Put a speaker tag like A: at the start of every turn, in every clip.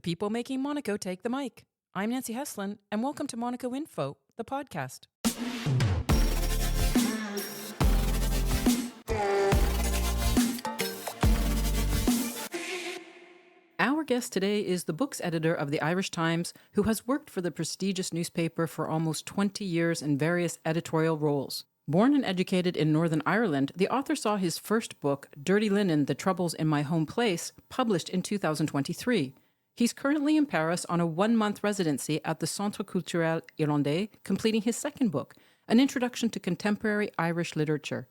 A: people making Monaco take the mic. I'm Nancy Heslin, and welcome to Monaco Info, the podcast. Our guest today is the books editor of the Irish Times, who has worked for the prestigious newspaper for almost 20 years in various editorial roles. Born and educated in Northern Ireland, the author saw his first book, Dirty Linen, The Troubles in My Home Place, published in 2023. He's currently in Paris on a 1-month residency at the Centre Culturel Irlandais, completing his second book, An Introduction to Contemporary Irish Literature.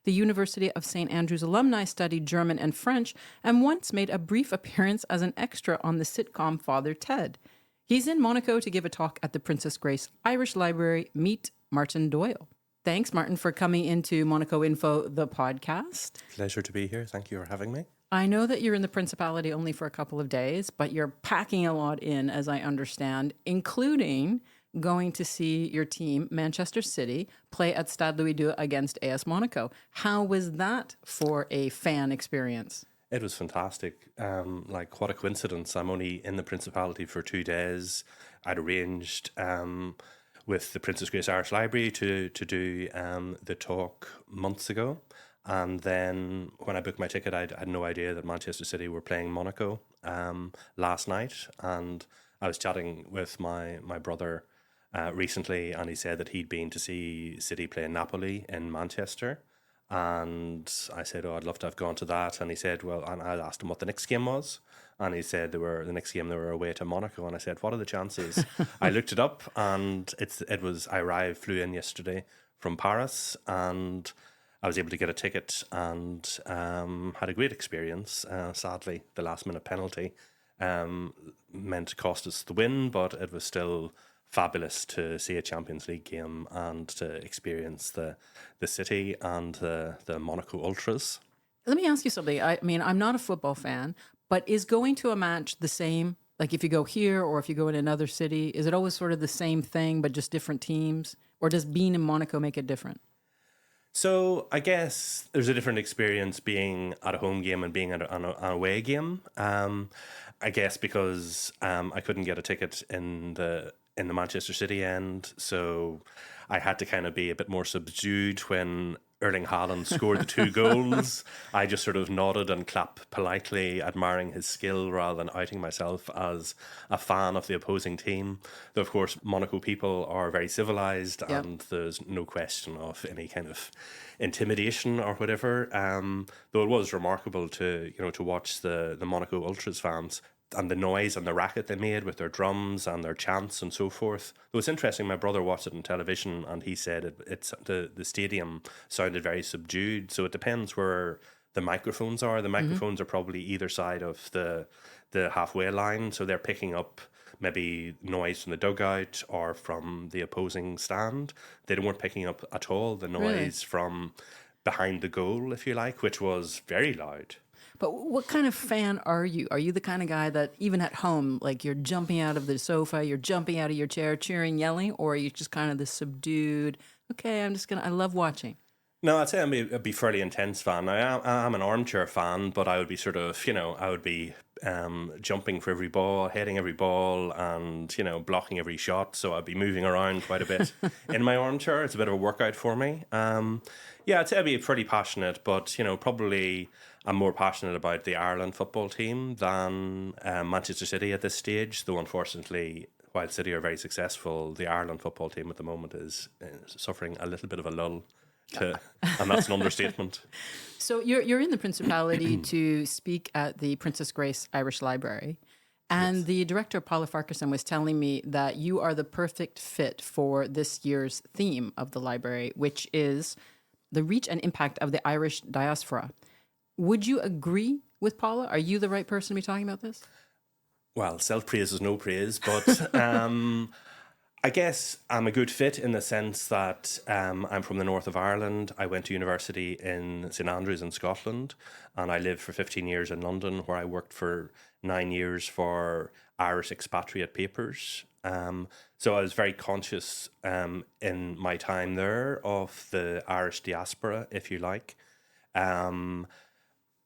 A: The University of St. Andrews alumni studied German and French and once made a brief appearance as an extra on the sitcom Father Ted. He's in Monaco to give a talk at the Princess Grace Irish Library. Meet Martin Doyle. Thanks, Martin, for coming into Monaco Info, the podcast.
B: Pleasure to be here. Thank you for having me.
A: I know that you're in the Principality only for a couple of days, but you're packing a lot in, as I understand, including going to see your team, Manchester City, play at Stade Louis II against AS Monaco. How was that for a fan experience?
B: It was fantastic. What a coincidence. I'm only in the Principality for 2 days. I'd arranged with the Princess Grace Irish Library to do the talk months ago. And then when I booked my ticket, I had no idea that Manchester City were playing Monaco last night. And I was chatting with my brother recently, and he said that he'd been to see City play Napoli in Manchester. And I said, I'd love to have gone to that. And he said, and I asked him what the next game was. And he said the next game they were away to Monaco. And I said, what are the chances? I looked it up, and I flew in yesterday from Paris, and I was able to get a ticket and had a great experience. Sadly, the last minute penalty meant cost us the win, but it was still fabulous to see a Champions League game and to experience the city and the Monaco Ultras.
A: Let me ask you something. I mean, I'm not a football fan, but is going to a match the same? Like if you go here or if you go in another city, is it always sort of the same thing but just different teams? Or does being in Monaco make it different?
B: So I guess there's a different experience being at a home game and being at an away game. I guess because I couldn't get a ticket in the Manchester City end, so I had to kind of be a bit more subdued when Erling Haaland scored the 2 goals. I just sort of nodded and clapped politely, admiring his skill rather than outing myself as a fan of the opposing team. Though, of course, Monaco people are very civilized,
A: Yep.
B: and there's no question of any kind of intimidation or whatever. Though it was remarkable to watch the Monaco Ultras fans and the noise and the racket they made with their drums and their chants and so forth. It was interesting. My brother watched it on television, and he said the stadium sounded very subdued. So it depends where the microphones are. The microphones are probably either side of the halfway line, so they're picking up maybe noise from the dugout or from the opposing stand. They weren't picking up at all the noise from behind the goal, if you like, which was very loud.
A: But what kind of fan are you? Are you the kind of guy that even at home, like you're jumping out of the sofa, you're jumping out of your chair, cheering, yelling, or are you just kind of the subdued, okay, I love watching?
B: No, I'd say I'd be fairly intense fan. I'm an armchair fan, but I would be sort of, I would be jumping for every ball, heading every ball, and, blocking every shot. So I'd be moving around quite a bit in my armchair. It's a bit of a workout for me. I'd say I'd be pretty passionate, but, probably I'm more passionate about the Ireland football team than Manchester City at this stage, though unfortunately, while City are very successful, the Ireland football team at the moment is suffering a little bit of a lull. And that's an understatement.
A: So you're in the Principality to speak at the Princess Grace Irish Library. And the director, Paula Farquharson, was telling me that you are the perfect fit for this year's theme of the library, which is the reach and impact of the Irish diaspora. Would you agree with Paula? Are you the right person to be talking about this?
B: Well, self-praise is no praise, but I guess I'm a good fit in the sense that I'm from the north of Ireland. I went to university in St. Andrews in Scotland, and I lived for 15 years in London, where I worked for 9 years for Irish expatriate papers. So I was very conscious in my time there of the Irish diaspora, if you like.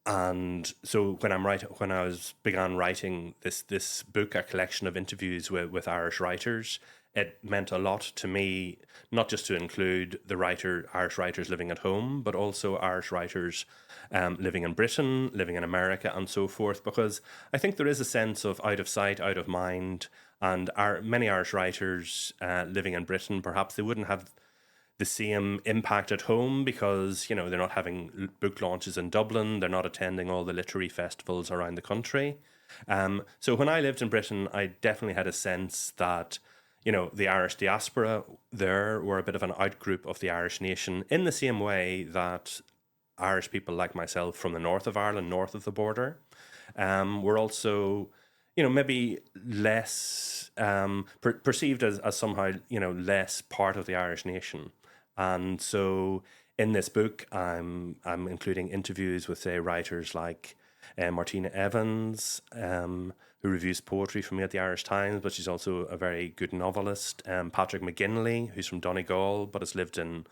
B: And so when I was began writing this book, a collection of interviews with Irish writers, it meant a lot to me, not just to include Irish writers living at home, but also Irish writers living in Britain, living in America, and so forth. Because I think there is a sense of out of sight, out of mind, and many Irish writers living in Britain, perhaps they wouldn't have the same impact at home because, you know, they're not having book launches in Dublin, they're not attending all the literary festivals around the country. So when I lived in Britain, I definitely had a sense that, you know, the Irish diaspora there were a bit of an outgroup of the Irish nation, in the same way that Irish people like myself from the north of Ireland, north of the border, were also, you know, maybe less perceived as somehow, you know, less part of the Irish nation. And so in this book, I'm including interviews with, say, writers like Martina Evans, who reviews poetry for me at the Irish Times, but she's also a very good novelist. Patrick McGinley, who's from Donegal, but has lived in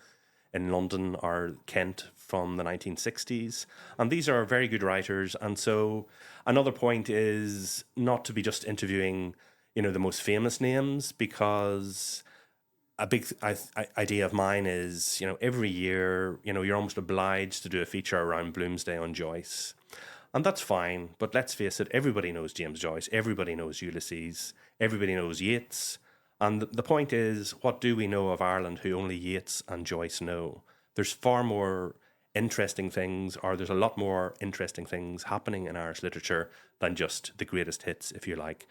B: London or Kent from the 1960s. And these are very good writers. And so another point is not to be just interviewing, you know, the most famous names, because a big idea of mine is, you know, every year, you know, you're almost obliged to do a feature around Bloomsday on Joyce. And that's fine, but let's face it, everybody knows James Joyce, everybody knows Ulysses, everybody knows Yeats. And the point is, what do we know of Ireland who only Yeats and Joyce know? There's far more interesting things, or there's a lot more interesting things happening in Irish literature than just the greatest hits, if you like.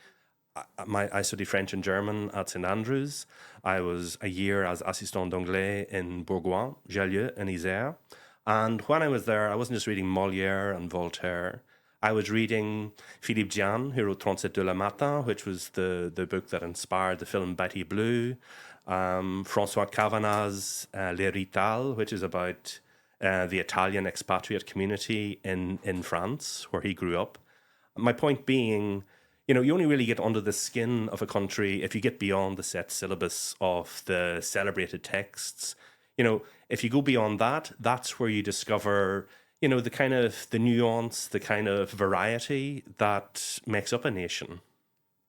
B: I studied French and German at St Andrews. I was a year as assistant d'anglais in Bourgoin, Jallieu, and Isère. And when I was there, I wasn't just reading Molière and Voltaire. I was reading Philippe Diane, who wrote 37 le Matin, which was the book that inspired the film Betty Blue. François Cavanagh's Les Rital, which is about the Italian expatriate community in France, where he grew up. My point being, you know, you only really get under the skin of a country if you get beyond the set syllabus of the celebrated texts. You know, if you go beyond that, that's where you discover, you know, the kind of the nuance, the kind of variety that makes up a nation.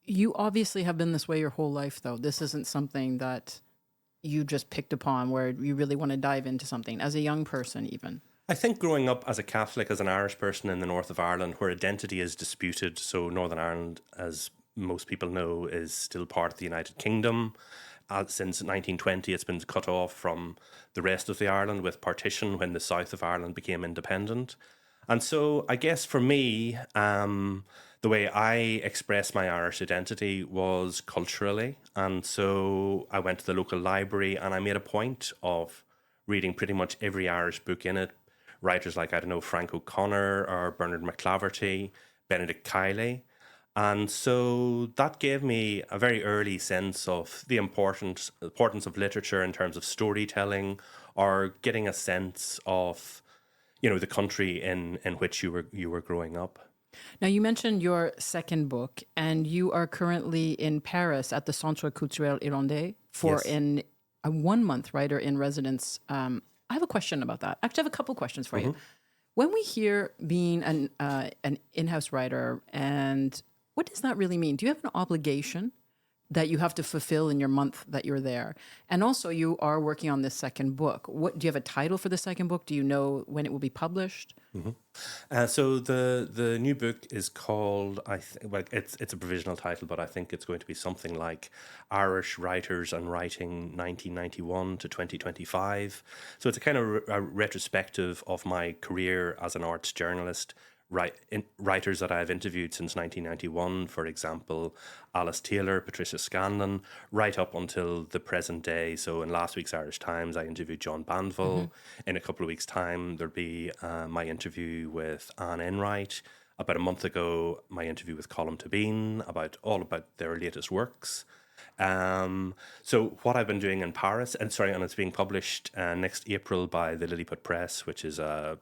A: You obviously have been this way your whole life, though. This isn't something that you just picked upon where you really want to dive into something as a young person, even.
B: I think growing up as a Catholic, as an Irish person in the north of Ireland, where identity is disputed, so Northern Ireland, as most people know, is still part of the United Kingdom. Since 1920, it's been cut off from the rest of the Ireland with partition when the south of Ireland became independent. And so I guess for me, the way I expressed my Irish identity was culturally. And so I went to the local library and I made a point of reading pretty much every Irish book in it. Writers like, I don't know, Frank O'Connor or Bernard McClaverty, Benedict Kiley. And so that gave me a very early sense of the importance of literature in terms of storytelling, or getting a sense of, you know, the country in which you were growing up.
A: Now, you mentioned your second book, and you are currently in Paris at the Centre Culturel Irlandais for
B: Yes.
A: a 1 month writer in residence. I have a question about that. Actually, I have a couple questions for you. When we hear being an in-house writer, and what does that really mean? Do you have an obligation that you have to fulfill in your month that you're there? And also, you are working on this second book. What do you have a title for the second book? Do you know when it will be published?
B: So the new book is called, well, it's a provisional title, but I think it's going to be something like Irish Writers and Writing 1991 to 2025. So it's a kind of a retrospective of my career as an arts journalist. Writers that I've interviewed since 1991, for example, Alice Taylor, Patricia Scanlon, right up until the present day. So in last week's Irish Times, I interviewed John Banville. In a couple of weeks' time, there'll be my interview with Anne Enright. About a month ago, my interview with Colm Tóibín all about their latest works. So what I've been doing in Paris, and it's being published next April by the Lilliput Press, which is a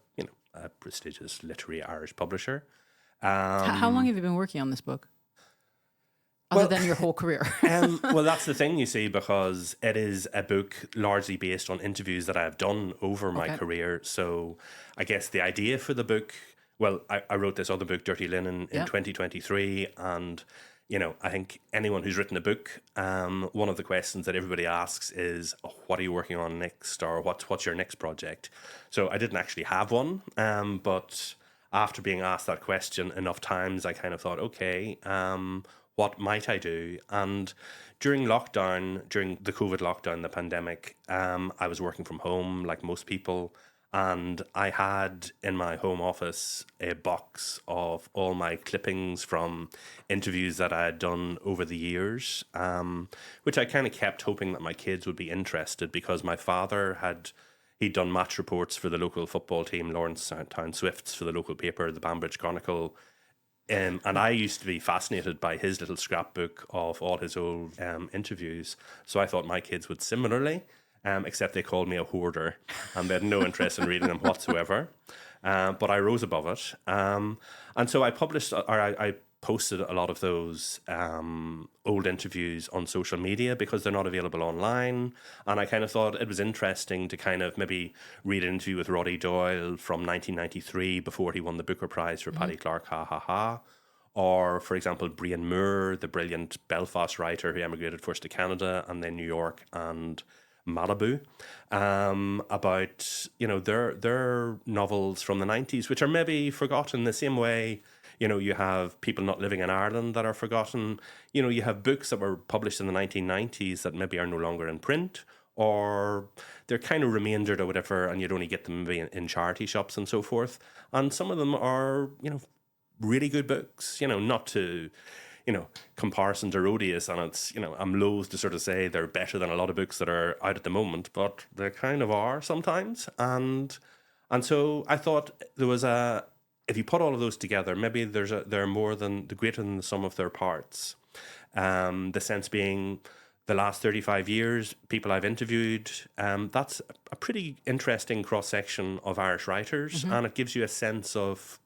B: prestigious literary Irish publisher.
A: How long have you been working on this book? Other than your whole career.
B: Well, that's the thing, you see, because it is a book largely based on interviews that I've done over my career. So I guess the idea for the book Well, I wrote this other book, Dirty Linen, in
A: Yeah.
B: 2023, and I think anyone who's written a book, one of the questions that everybody asks is, "Oh, what are you working on next?" or what's your next project? So I didn't actually have one, but after being asked that question enough times, I kind of thought, okay, what might I do? And during lockdown, during the COVID lockdown, the pandemic, I was working from home like most people. And I had in my home office a box of all my clippings from interviews that I had done over the years, which I kind of kept hoping that my kids would be interested, because my father he'd done match reports for the local football team, Lawrencetown Swifts, for the local paper, the Banbridge Chronicle. And I used to be fascinated by his little scrapbook of all his old interviews. So I thought my kids would similarly, except they called me a hoarder and they had no interest in reading them whatsoever. But I rose above it. And so I I posted a lot of those old interviews on social media because they're not available online. And I kind of thought it was interesting to kind of maybe read an interview with Roddy Doyle from 1993 before he won the Booker Prize for Paddy Clark, Ha Ha Ha. Or, for example, Brian Moore, the brilliant Belfast writer who emigrated first to Canada and then New York and Malibu, about their novels from the 90s, which are maybe forgotten the same way. You have people not living in Ireland that are forgotten. You have books that were published in the 1990s that maybe are no longer in print, or they're kind of remaindered or whatever, and you'd only get them maybe in charity shops and so forth. And some of them are, really good books, not to, comparisons are odious, and it's, I'm loath to sort of say they're better than a lot of books that are out at the moment, but they kind of are sometimes. And so I thought there was if you put all of those together, maybe they're greater than the sum of their parts. The sense being, the last 35 years, people I've interviewed, that's a pretty interesting cross-section of Irish writers, and it gives you a sense of,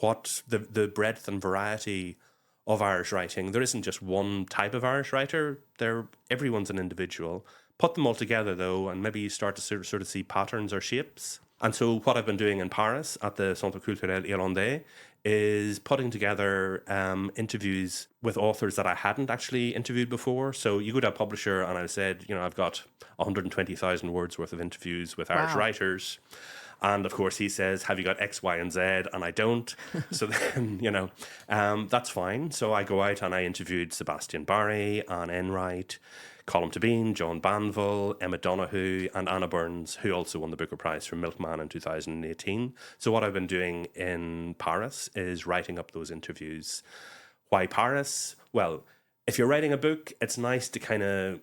B: what the breadth and variety of Irish writing. There isn't just one type of Irish writer. Everyone's an individual. Put them all together, though, and maybe you start to sort of see patterns or shapes. And so what I've been doing in Paris at the Centre Culturel Irlandais is putting together interviews with authors that I hadn't actually interviewed before. So you go to a publisher and I said, I've got 120,000 words worth of interviews with Irish writers. And of course he says, have you got X, Y, and Z? And I don't. So then, that's fine. So I go out and I interviewed Sebastian Barry, Anne Enright, Colm Tóibín, John Banville, Emma Donoghue, and Anna Burns, who also won the Booker Prize for Milkman in 2018. So what I've been doing in Paris is writing up those interviews. Why Paris? Well, if you're writing a book, it's nice to kind of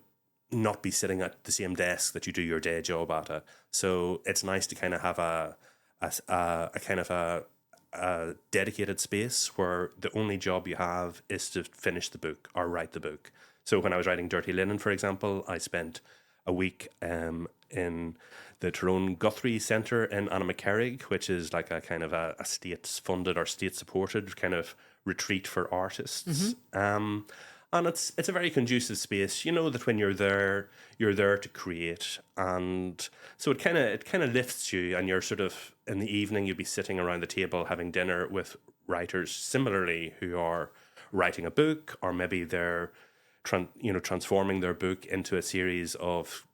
B: not be sitting at the same desk that you do your day job at. So it's nice to kind of have a dedicated space where the only job you have is to finish the book or write the book. So when I was writing Dirty Linen, for example, I spent a week in the Tyrone Guthrie Centre in Annaghmakerrig, which is like a kind of a state-funded or state-supported kind of retreat for artists. And it's a very conducive space. You know that when you're there to create, and so it kind of lifts you. And you're sort of in the evening, you'll be sitting around the table having dinner with writers similarly who are writing a book, or maybe they're transforming their book into a series of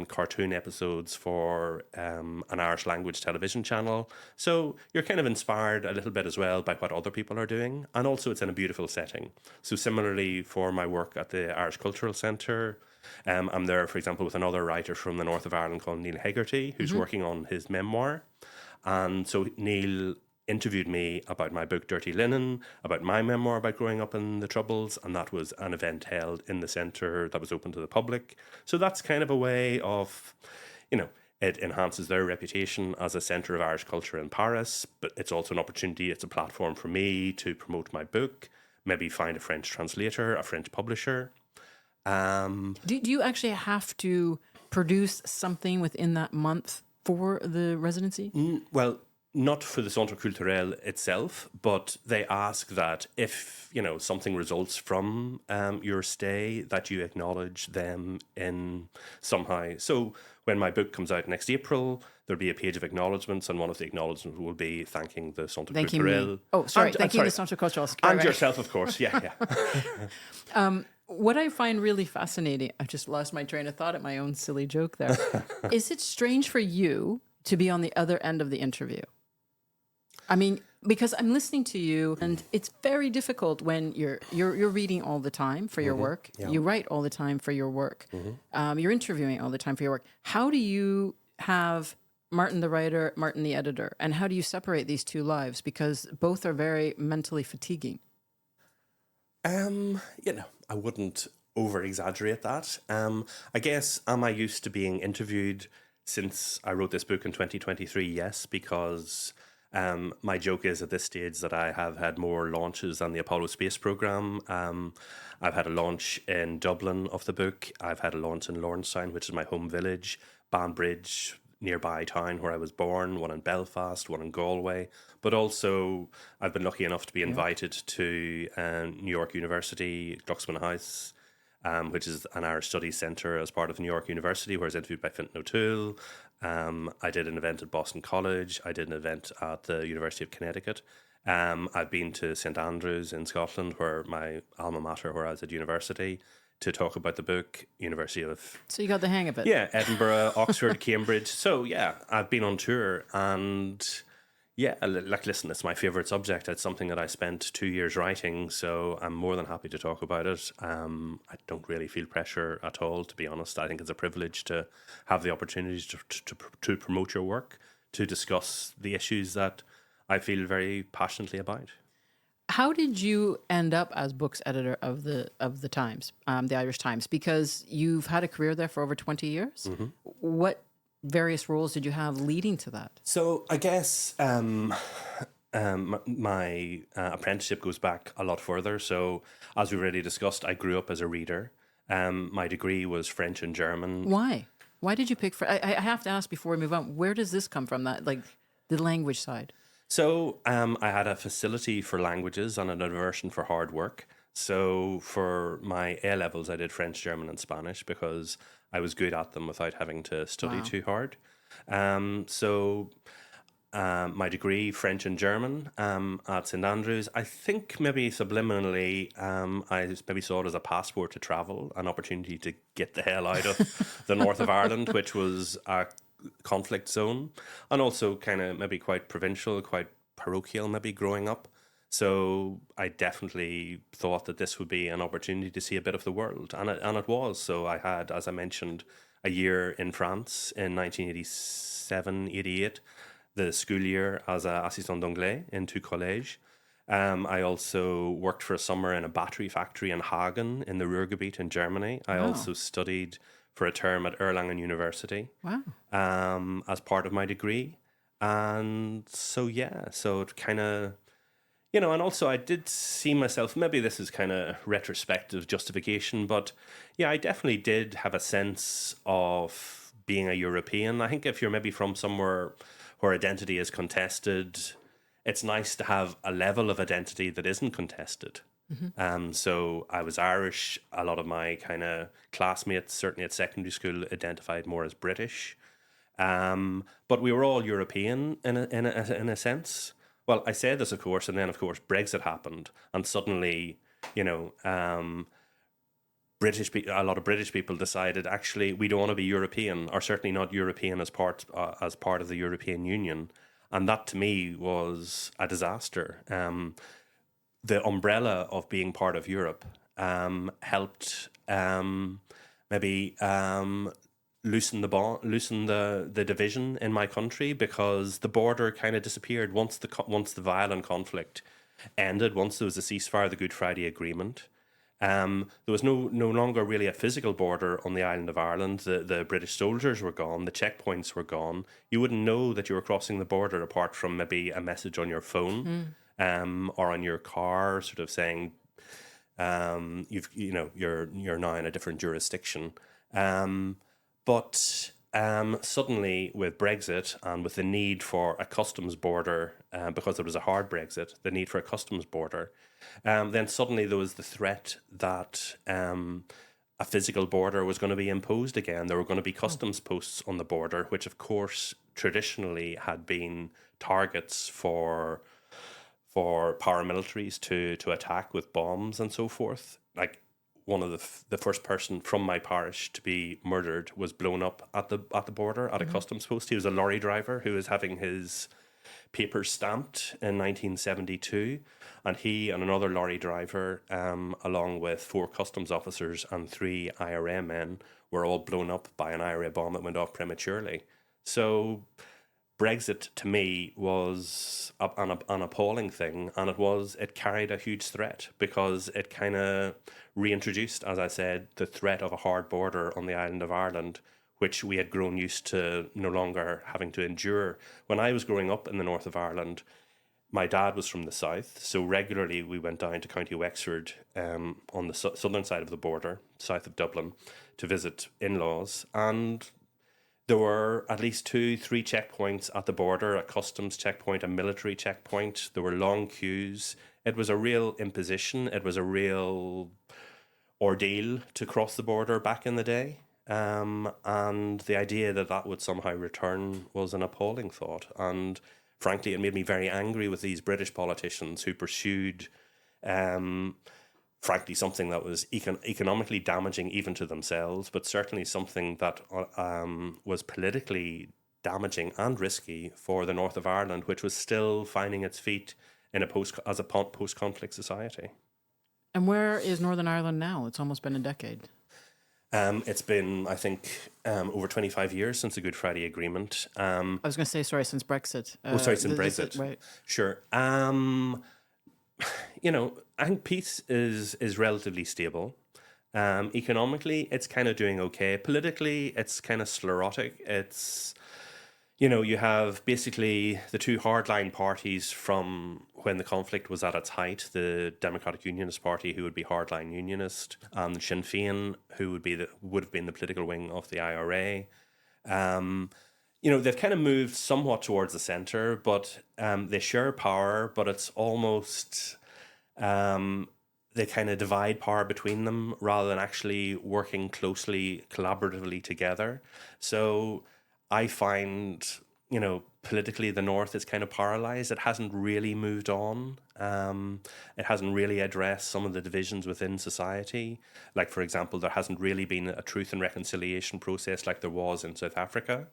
B: cartoon episodes for an Irish language television channel. So you're kind of inspired a little bit as well by what other people are doing. And also it's in a beautiful setting. So similarly for my work at the Irish Cultural Centre, I'm there, for example, with another writer from the north of Ireland called Neil Hegarty, who's working on his memoir. And so Neil interviewed me about my book Dirty Linen, about my memoir about growing up in the Troubles, and that was an event held in the centre that was open to the public. So that's kind of a way of, it enhances their reputation as a centre of Irish culture in Paris, but it's also an opportunity, it's a platform for me to promote my book, maybe find a French translator, a French publisher.
A: Do you actually have to produce something within that month for the residency?
B: Well, not for the Centre Culturel itself, but they ask that if, something results from your stay, that you acknowledge them in somehow. So when my book comes out next April, there'll be a page of acknowledgements, and one of the acknowledgements will be thanking the Centre
A: Thanking
B: Culturel.
A: me. Oh, sorry. Thanking the Centre Culturel.
B: And yourself, of course. Yeah.
A: What I find really fascinating, I just lost my train of thought at my own silly joke there. Is it strange for you to be on the other end of the interview? I mean, because I'm listening to you, and it's very difficult when you're reading all the time for your work. Yeah. You write all the time for your work. You're interviewing all the time for your work. How do you have Martin the writer, Martin the editor, and how do you separate these two lives? Because both are very mentally fatiguing.
B: I wouldn't over exaggerate that. I guess, am I used to being interviewed since I wrote this book in 2023? Yes, because my joke is at this stage that I have had more launches than the Apollo space program. I've had a launch in Dublin of the book. I've had a launch in Lawrencetown, which is my home village, Banbridge, nearby town where I was born, one in Belfast, one in Galway. But also, I've been lucky enough to be invited to New York University, Glucksman House, which is an Irish Studies Centre as part of New York University, where I was interviewed by Fintan O'Toole. I did an event at Boston College. I did an event at the University of Connecticut. I've been to St Andrews in Scotland, where my alma mater, where I was at university, to talk about the book. University of...
A: So you got the hang of it.
B: Yeah, Edinburgh, Oxford, Cambridge. So yeah, I've been on tour, and yeah, listen, it's my favourite subject. It's something that I spent 2 years writing, so I'm more than happy to talk about it. I don't really feel pressure at all, to be honest. I think it's a privilege to have the opportunity to promote your work, to discuss the issues that I feel very passionately about.
A: How did you end up as books editor of the Times, the Irish Times? Because you've had a career there for over 20 years. What various roles did you have leading to that?
B: So I guess my apprenticeship goes back a lot further. So as we already discussed, I grew up as a reader. My degree was French and German.
A: Why? Why did you pick French? I have to ask before we move on. Where does this come from? That the language side.
B: So I had a facility for languages and an aversion for hard work. So for my A-levels, I did French, German and Spanish because I was good at them without having to study too hard. My degree, French and German at St Andrews, I think maybe subliminally, I maybe saw it as a passport to travel, an opportunity to get the hell out of the north of Ireland, which was a conflict zone, and also kind of maybe quite provincial, quite parochial maybe growing up. So I definitely thought that this would be an opportunity to see a bit of the world, and it was. So I had, as I mentioned, a year in France in 1987-88, the school year as an assistant d'anglais in two collèges. I also worked for a summer in a battery factory in Hagen in the Ruhrgebiet in Germany. I also studied for a term at Erlangen University as part of my degree. And so, yeah, so it kind of, and also I did see myself, maybe this is kind of retrospective justification, but yeah, I definitely did have a sense of being a European. I think if you're maybe from somewhere where identity is contested, it's nice to have a level of identity that isn't contested. So I was Irish. A lot of my kind of classmates, certainly at secondary school, identified more as British. But we were all European in a sense. Well, I say this, of course, and then, of course, Brexit happened. And suddenly, a lot of British people decided, actually, we don't want to be European, or certainly not European as part of the European Union. And that, to me, was a disaster. The umbrella of being part of Europe helped maybe loosen the division in my country, because the border kind of disappeared once the violent conflict ended. Once there was a ceasefire, the Good Friday Agreement, there was no longer really a physical border on the island of Ireland. The British soldiers were gone. The checkpoints were gone. You wouldn't know that you were crossing the border apart from maybe a message on your phone. Or on your car, sort of saying, you're now in a different jurisdiction. But suddenly with Brexit and with the need for a customs border, because there was a hard Brexit, the need for a customs border, then suddenly there was the threat that a physical border was going to be imposed again. There were going to be customs posts on the border, which of course traditionally had been targets for paramilitaries to attack with bombs and so forth. Like one of the first person from my parish to be murdered was blown up at the border at a customs post. He was a lorry driver who was having his papers stamped in 1972, and he and another lorry driver, along with 4 customs officers and 3 IRA men, were all blown up by an IRA bomb that went off prematurely. So Brexit to me was an appalling thing, and it carried a huge threat because it kind of reintroduced, as I said, the threat of a hard border on the island of Ireland, which we had grown used to no longer having to endure. When I was growing up in the north of Ireland, my dad was from the south, so regularly we went down to County Wexford, on the southern side of the border, south of Dublin, to visit in-laws, and there were at least 2-3 checkpoints at the border, a customs checkpoint, a military checkpoint. There were long queues. It was a real imposition. It was a real ordeal to cross the border back in the day. And the idea that that would somehow return was an appalling thought. And frankly, it made me very angry with these British politicians who pursued frankly, something that was economically damaging even to themselves, but certainly something that was politically damaging and risky for the north of Ireland, which was still finding its feet in a post-conflict society.
A: And where is Northern Ireland now? It's almost been a decade.
B: It's been, I think, over 25 years since the Good Friday Agreement.
A: I was going to say, sorry, since Brexit.
B: Since Brexit.
A: Right.
B: Sure. I think peace is relatively stable. Economically, it's kind of doing okay. Politically, it's kind of sclerotic. It's, you have basically the 2 hardline parties from when the conflict was at its height, the Democratic Unionist Party, who would be hardline unionist, and Sinn Féin, who would have been the political wing of the IRA. They've kind of moved somewhat towards the centre, but they share power, but it's almost they kind of divide power between them rather than actually working closely, collaboratively together. So I find, politically the North is kind of paralysed. It hasn't really moved on. It hasn't really addressed some of the divisions within society. Like, for example, there hasn't really been a truth and reconciliation process like there was in South Africa.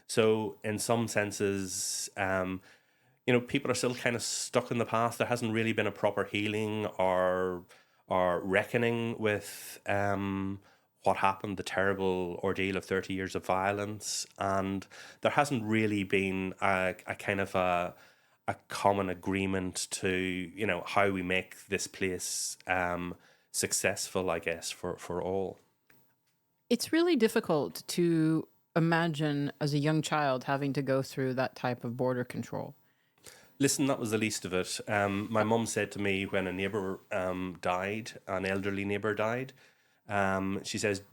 B: So in some senses, people are still kind of stuck in the past. There hasn't really been a proper healing or reckoning with what happened, the terrible ordeal of 30 years of violence. And there hasn't really been a kind of a common agreement to, how we make this place successful, I guess, for all.
A: It's really difficult to imagine as a young child having to go through that type of border control.
B: Listen, that was the least of it. My mum said to me when a neighbour died, an elderly neighbour died, she says...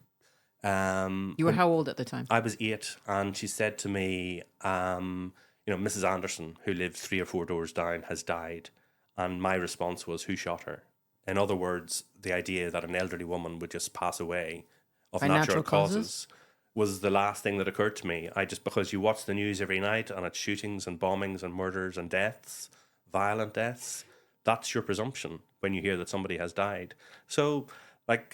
A: you were how old at the time?
B: I was 8, and she said to me, Mrs. Anderson, who lived 3 or 4 doors down, has died. And my response was, who shot her? In other words, the idea that an elderly woman would just pass away of natural causes was the last thing that occurred to me. Because you watch the news every night and it's shootings and bombings and murders and deaths, violent deaths, that's your presumption when you hear that somebody has died. So,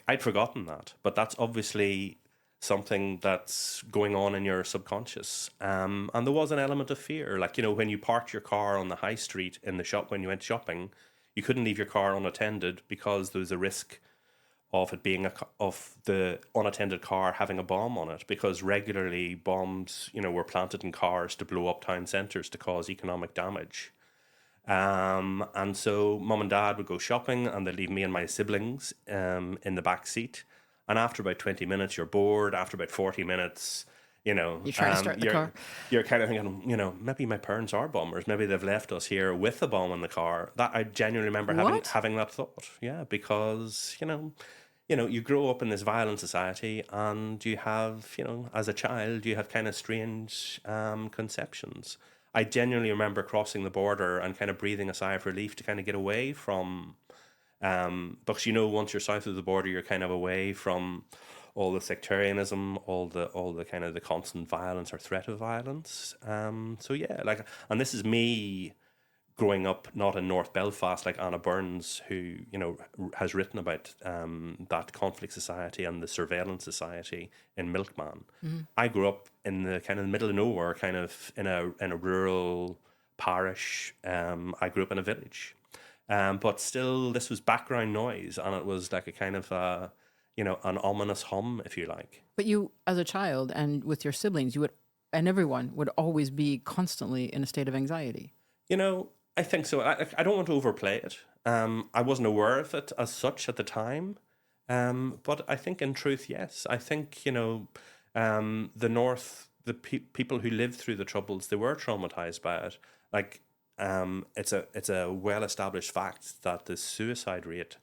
B: I'd forgotten that, but that's obviously something that's going on in your subconscious. And there was an element of fear. When you parked your car on the high street in the shop when you went shopping, you couldn't leave your car unattended because there was a risk of it being of the unattended car having a bomb on it, because regularly bombs, were planted in cars to blow up town centres to cause economic damage. And so mum and dad would go shopping and they'd leave me and my siblings in the back seat. And after about 20 minutes, you're bored. After about 40 minutes, you're
A: trying to start the car.
B: You're kind of thinking, maybe my parents are bombers. Maybe they've left us here with a bomb in the car. That I genuinely remember having that thought. Yeah, because, you grow up in this violent society, and you have, as a child, you have kind of strange conceptions. I genuinely remember crossing the border and kind of breathing a sigh of relief to kind of get away from, because once you're south of the border, you're kind of away from all the sectarianism, all the kind of the constant violence or threat of violence. So yeah, and this is me growing up not in North Belfast like Anna Burns, who has written about that conflict society and the surveillance society in Milkman. I grew up in the kind of middle of nowhere, kind of in a rural parish. I grew up in a village, but still, this was background noise, and it was like a kind of an ominous hum, if you like.
A: But you, as a child and with your siblings, and everyone would always be constantly in a state of anxiety.
B: I think so. I don't want to overplay it. I wasn't aware of it as such at the time. But I think in truth, yes. I think, the North, the people who lived through the Troubles, they were traumatized by it. Like, it's a well-established fact that the suicide rate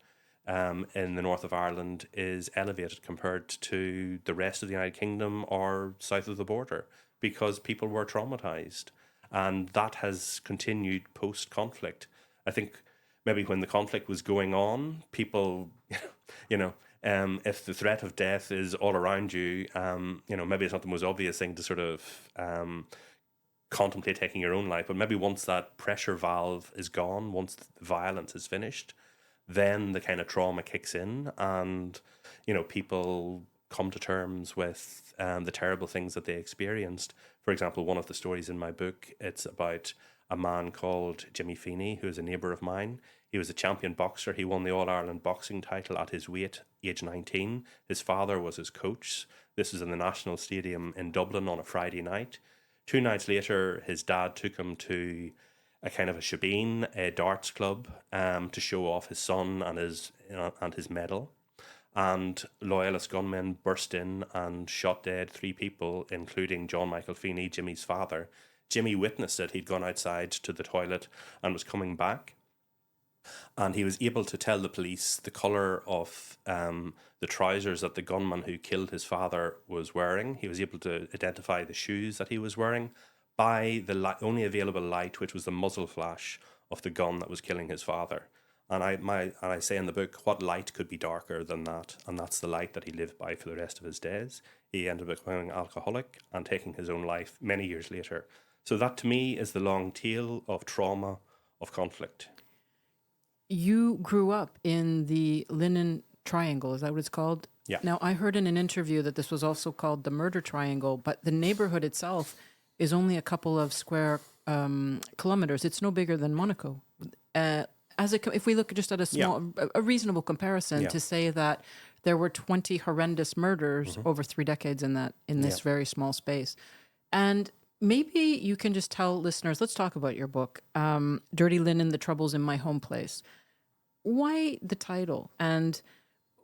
B: in the north of Ireland is elevated compared to the rest of the United Kingdom or south of the border, because people were traumatized. And that has continued post-conflict. I think maybe when the conflict was going on, people, if the threat of death is all around you, maybe it's not the most obvious thing to sort of contemplate taking your own life. But maybe once that pressure valve is gone, once the violence is finished, then the kind of trauma kicks in, and people come to terms with the terrible things that they experienced. For example, one of the stories in my book, it's about a man called Jimmy Feeney, who is a neighbour of mine. He was a champion boxer. He won the All-Ireland boxing title at his weight, age 19. His father was his coach. This was in the National Stadium in Dublin on a Friday night. 2 nights later, his dad took him to a kind of a shebeen, a darts club, to show off his son and his medal. And loyalist gunmen burst in and shot dead 3 people, including John Michael Feeney, Jimmy's father. Jimmy witnessed it. He'd gone outside to the toilet and was coming back. And he was able to tell the police the colour of the trousers that the gunman who killed his father was wearing. He was able to identify the shoes that he was wearing by the only available light, which was the muzzle flash of the gun that was killing his father. And I say in the book, what light could be darker than that? And that's the light that he lived by for the rest of his days. He ended up becoming alcoholic and taking his own life many years later. So that, to me, is the long tale of trauma, of conflict.
A: You grew up in the Linen Triangle, is that what it's called?
B: Yeah.
A: Now, I heard in an interview that this was also called the Murder Triangle, but the neighborhood itself is only a couple of square kilometers. It's no bigger than Monaco. If we look just at a reasonable comparison, to say that there were 20 horrendous murders over 3 decades in this very small space. And maybe you can just tell listeners, let's talk about your book, Dirty Linen, The Troubles in My Home Place. Why the title? And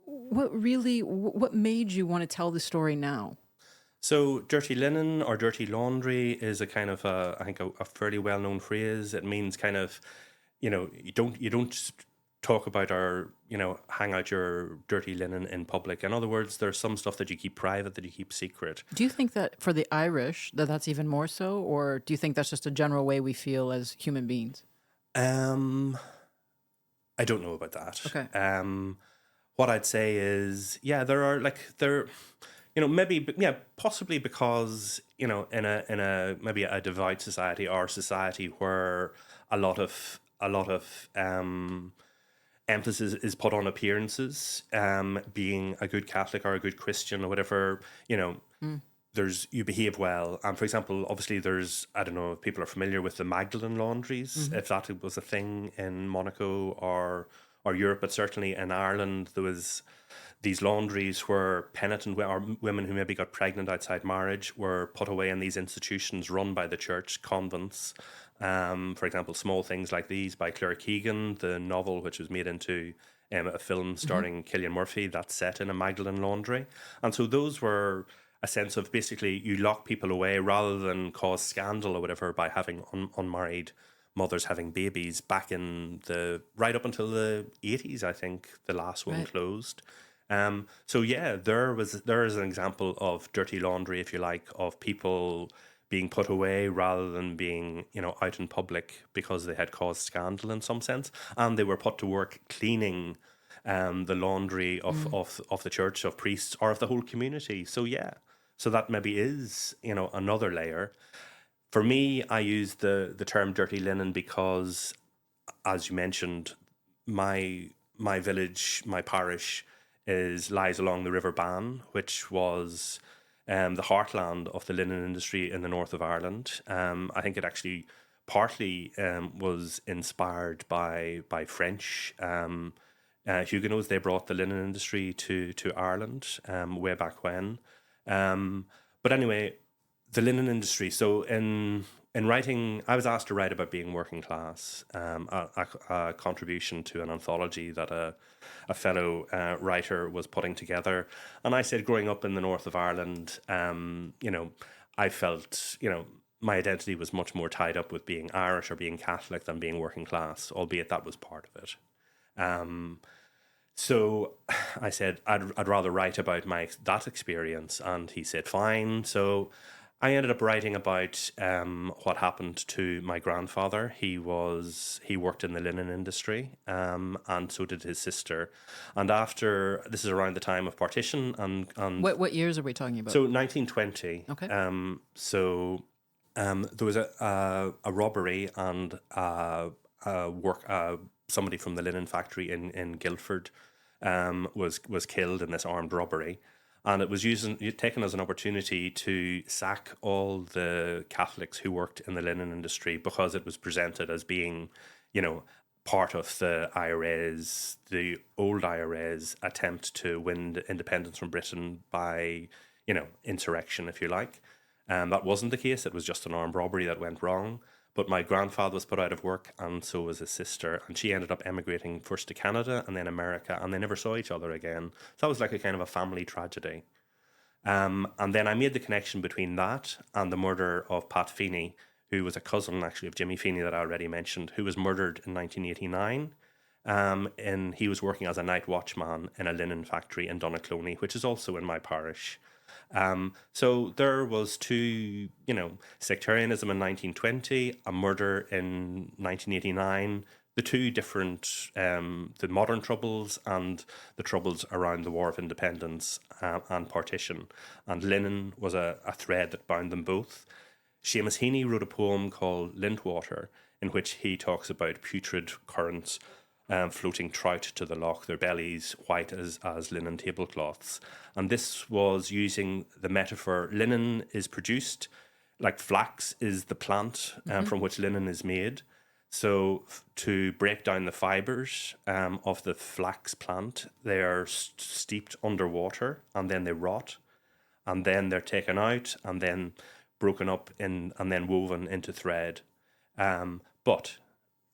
A: what made you want to tell the story now?
B: So dirty linen or dirty laundry is a kind of I think a fairly well-known phrase. It means kind of, you don't talk about or hang out your dirty linen in public. In other words, there's some stuff that you keep private, that you keep secret.
A: Do you think that for the Irish that's even more so, or do you think that's just a general way we feel as human beings?
B: I don't know about that.
A: Okay.
B: What I'd say is, possibly because in a maybe a devout society, or society where a lot of emphasis is put on appearances, being a good Catholic or a good Christian or whatever, you behave well. And for example, obviously I don't know if people are familiar with the Magdalene laundries, if that was a thing in Monaco or Europe, but certainly in Ireland, there was these laundries where penitent or women who maybe got pregnant outside marriage were put away in these institutions run by the church, convents. For example, Small Things Like These by Claire Keegan, the novel which was made into a film starring Cillian Murphy, that's set in a Magdalene laundry. And so those were a sense of basically you lock people away rather than cause scandal or whatever by having unmarried mothers having babies back in right up until the 80s, I think the last one closed. So yeah, there is an example of dirty laundry, if you like, of people being put away rather than being, out in public because they had caused scandal in some sense, and they were put to work cleaning the laundry of the church, of priests, or of the whole community. So yeah, so that maybe is, another layer. For me, I use the term dirty linen because, as you mentioned, my village, my parish, lies along the River Bann, which was the heartland of the linen industry in the north of Ireland. I think it actually partly was inspired by French Huguenots. They brought the linen industry to Ireland way back when. But anyway, the linen industry. So in writing, I was asked to write about being working class, a contribution to an anthology that a fellow writer was putting together. And I said, growing up in the north of Ireland, I felt, my identity was much more tied up with being Irish or being Catholic than being working class, albeit that was part of it. So I said, I'd rather write about that experience. And he said, fine. So I ended up writing about what happened to my grandfather. He worked in the linen industry, and so did his sister. And this is around the time of partition, and
A: What years are we talking about?
B: so 1920.
A: Okay.
B: There was a robbery and somebody from the linen factory in Guildford was killed in this armed robbery. And it was taken as an opportunity to sack all the Catholics who worked in the linen industry because it was presented as being, part of the IRA's, the old IRA's attempt to win independence from Britain by, insurrection, if you like. That wasn't the case. It was just an armed robbery that went wrong. But my grandfather was put out of work, and so was his sister. And she ended up emigrating first to Canada and then America, and they never saw each other again. So that was like a kind of a family tragedy. And then I made the connection between that and the murder of Pat Feeney, who was a cousin, actually, of Jimmy Feeney that I already mentioned, who was murdered in 1989. And he was working as a night watchman in a linen factory in Donaghcloney, which is also in my parish. So there was sectarianism in 1920, a murder in 1989, the two different, the modern troubles and the troubles around the War of Independence and partition. And linen was a thread that bound them both. Seamus Heaney wrote a poem called Lintwater, in which he talks about putrid currents floating trout to the loch, their bellies white as linen tablecloths. And this was using the metaphor, linen is produced, like flax is the plant from which linen is made. So to break down the fibres of the flax plant, they are steeped underwater and then they rot. And then they're taken out and then broken up and then woven into thread. But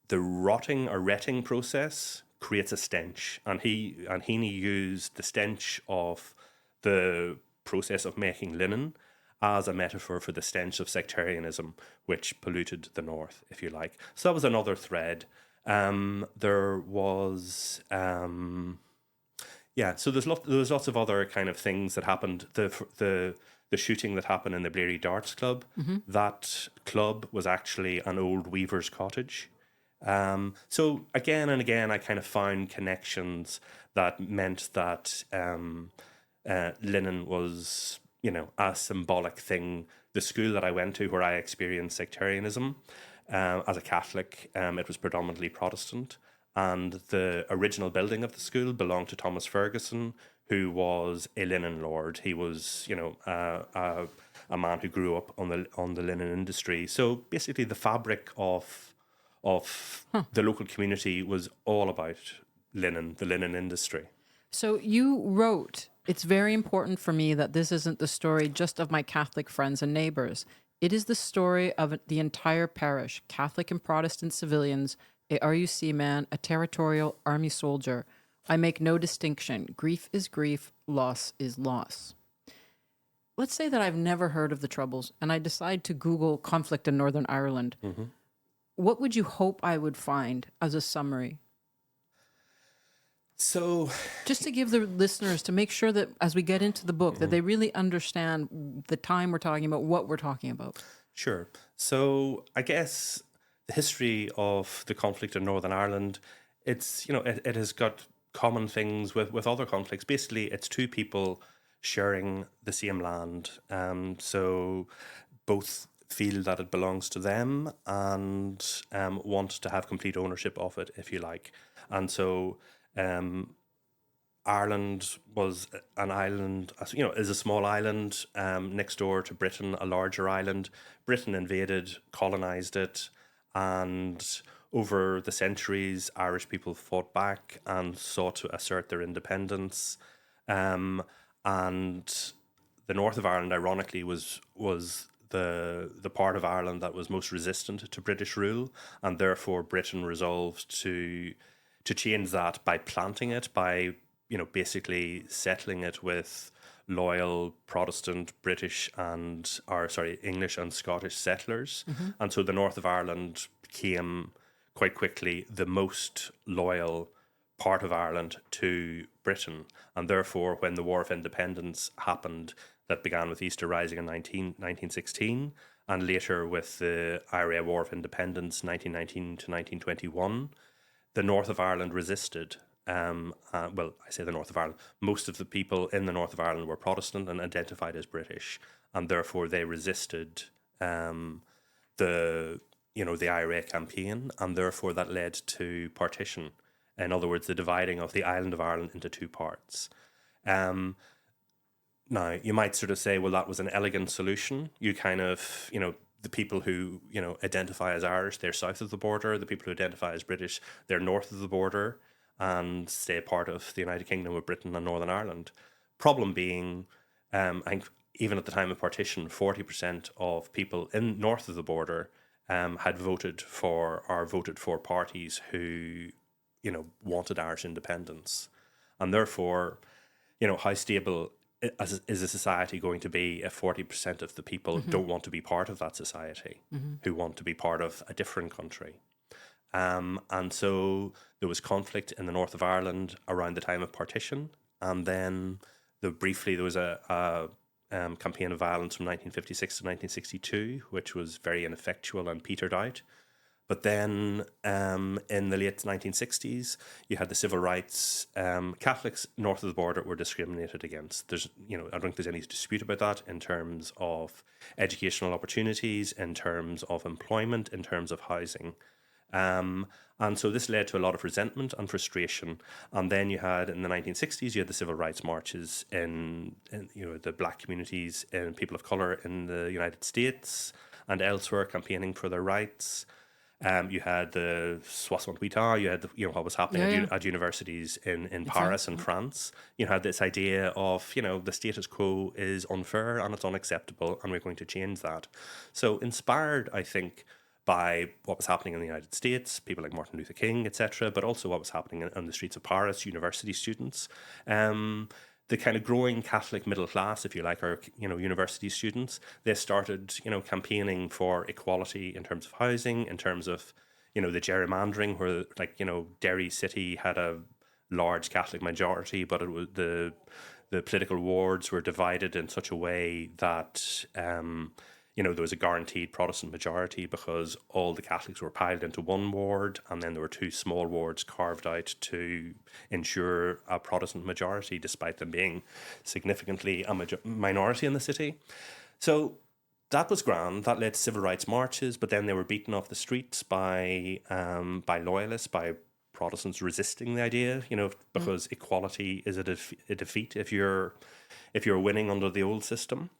B: the rotting or retting process creates a stench, and Heaney used the stench of the process of making linen as a metaphor for the stench of sectarianism, which polluted the north, if you like. So that was another thread. There was, so there was lots of other kind of things that happened. The shooting that happened in the Blairy Darts Club, that club was actually an old weaver's cottage. So again and again, I kind of found connections that meant that linen was, a symbolic thing. The school that I went to, where I experienced sectarianism as a Catholic, it was predominantly Protestant. And the original building of the school belonged to Thomas Ferguson, who was a linen lord. He was, a man who grew up on the linen industry. So basically, the fabric of the local community was all about linen, the linen industry.
A: So you wrote, it's very important for me that this isn't the story just of my Catholic friends and neighbors. It is the story of the entire parish, Catholic and Protestant civilians, a RUC man, a territorial army soldier. I make no distinction. Grief is grief, loss is loss. Let's say that I've never heard of the Troubles and I decide to Google conflict in Northern Ireland. Mm-hmm. What would you hope I would find as a summary?
B: So,
A: Just to give the listeners, to make sure that as we get into the book, that they really understand the time we're talking about, what we're talking about.
B: sure. So, I guess the history of the conflict in Northern Ireland, it's, it has got common things with other conflicts. Basically, it's two people sharing the same land. So, both feel that it belongs to them and want to have complete ownership of it, if you like. And so, Ireland was an island, is a small island next door to Britain, a larger island. Britain invaded, colonized it, and over the centuries, Irish people fought back and sought to assert their independence. And the north of Ireland, ironically, was the part of Ireland that was most resistant to British rule, and therefore Britain resolved to change that by planting it, by basically settling it with loyal Protestant, English and Scottish settlers. And so the north of Ireland became quite quickly the most loyal part of Ireland to Britain. And therefore, when the War of Independence happened, that began with Easter Rising in 1916, and later with the IRA War of Independence, 1919 to 1921, the north of Ireland resisted. Well, I say the north of Ireland. Most of the people in the north of Ireland were Protestant and identified as British, and therefore they resisted the the IRA campaign, and therefore that led to partition. In other words, the dividing of the island of Ireland into two parts. Now, you might sort of say, well, that was an elegant solution. You kind of, the people who, identify as Irish, they're south of the border. The people who identify as British, they're north of the border and stay part of the United Kingdom with Britain and Northern Ireland. Problem being, I think even at the time of partition, 40% of people in north of the border had voted for parties who, wanted Irish independence. And therefore, how stable is a society going to be if 40% of the people don't want to be part of that society, who want to be part of a different country? And so there was conflict in the north of Ireland around the time of partition. And then briefly there was a campaign of violence from 1956 to 1962, which was very ineffectual and petered out. But then in the late 1960s, you had the civil rights. Catholics north of the border were discriminated against. I don't think there's any dispute about that in terms of educational opportunities, in terms of employment, in terms of housing. And so this led to a lot of resentment and frustration. And then you had, in the 1960s, you had the civil rights marches in the black communities and people of colour in the United States and elsewhere campaigning for their rights. You had the Soissons-Huit, you had what was happening at universities in Paris and France. You had this idea of, the status quo is unfair and it's unacceptable and we're going to change that. So inspired, I think, by what was happening in the United States, people like Martin Luther King, etc., but also what was happening on the streets of Paris, university students. The kind of growing Catholic middle class, if you like, or university students, they started campaigning for equality in terms of housing, in terms of the gerrymandering, where Derry City had a large Catholic majority, but it was the political wards were divided in such a way that there was a guaranteed Protestant majority because all the Catholics were piled into one ward, and then there were two small wards carved out to ensure a Protestant majority, despite them being significantly a minority in the city. So that was grand. That led to civil rights marches, but then they were beaten off the streets by loyalists, by Protestants resisting the idea, because equality is a defeat if you're winning under the old system.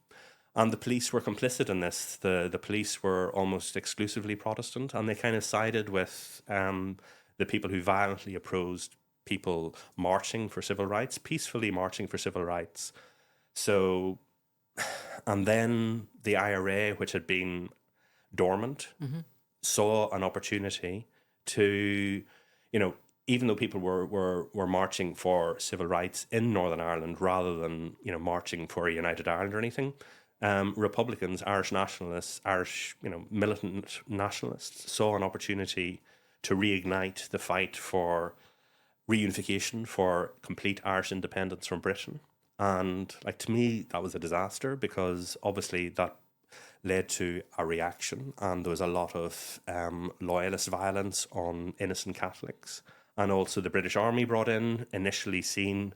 B: And the police were complicit in this. The police were almost exclusively Protestant, and they kind of sided with the people who violently opposed people marching for civil rights, peacefully marching for civil rights. So, and then the IRA, which had been dormant, saw an opportunity to, even though people were marching for civil rights in Northern Ireland rather than, marching for a united Ireland or anything, Republicans, Irish nationalists, Irish, militant nationalists saw an opportunity to reignite the fight for reunification for complete Irish independence from Britain. And like to me, that was a disaster because obviously that led to a reaction, and there was a lot of loyalist violence on innocent Catholics. And also the British Army brought in, initially seen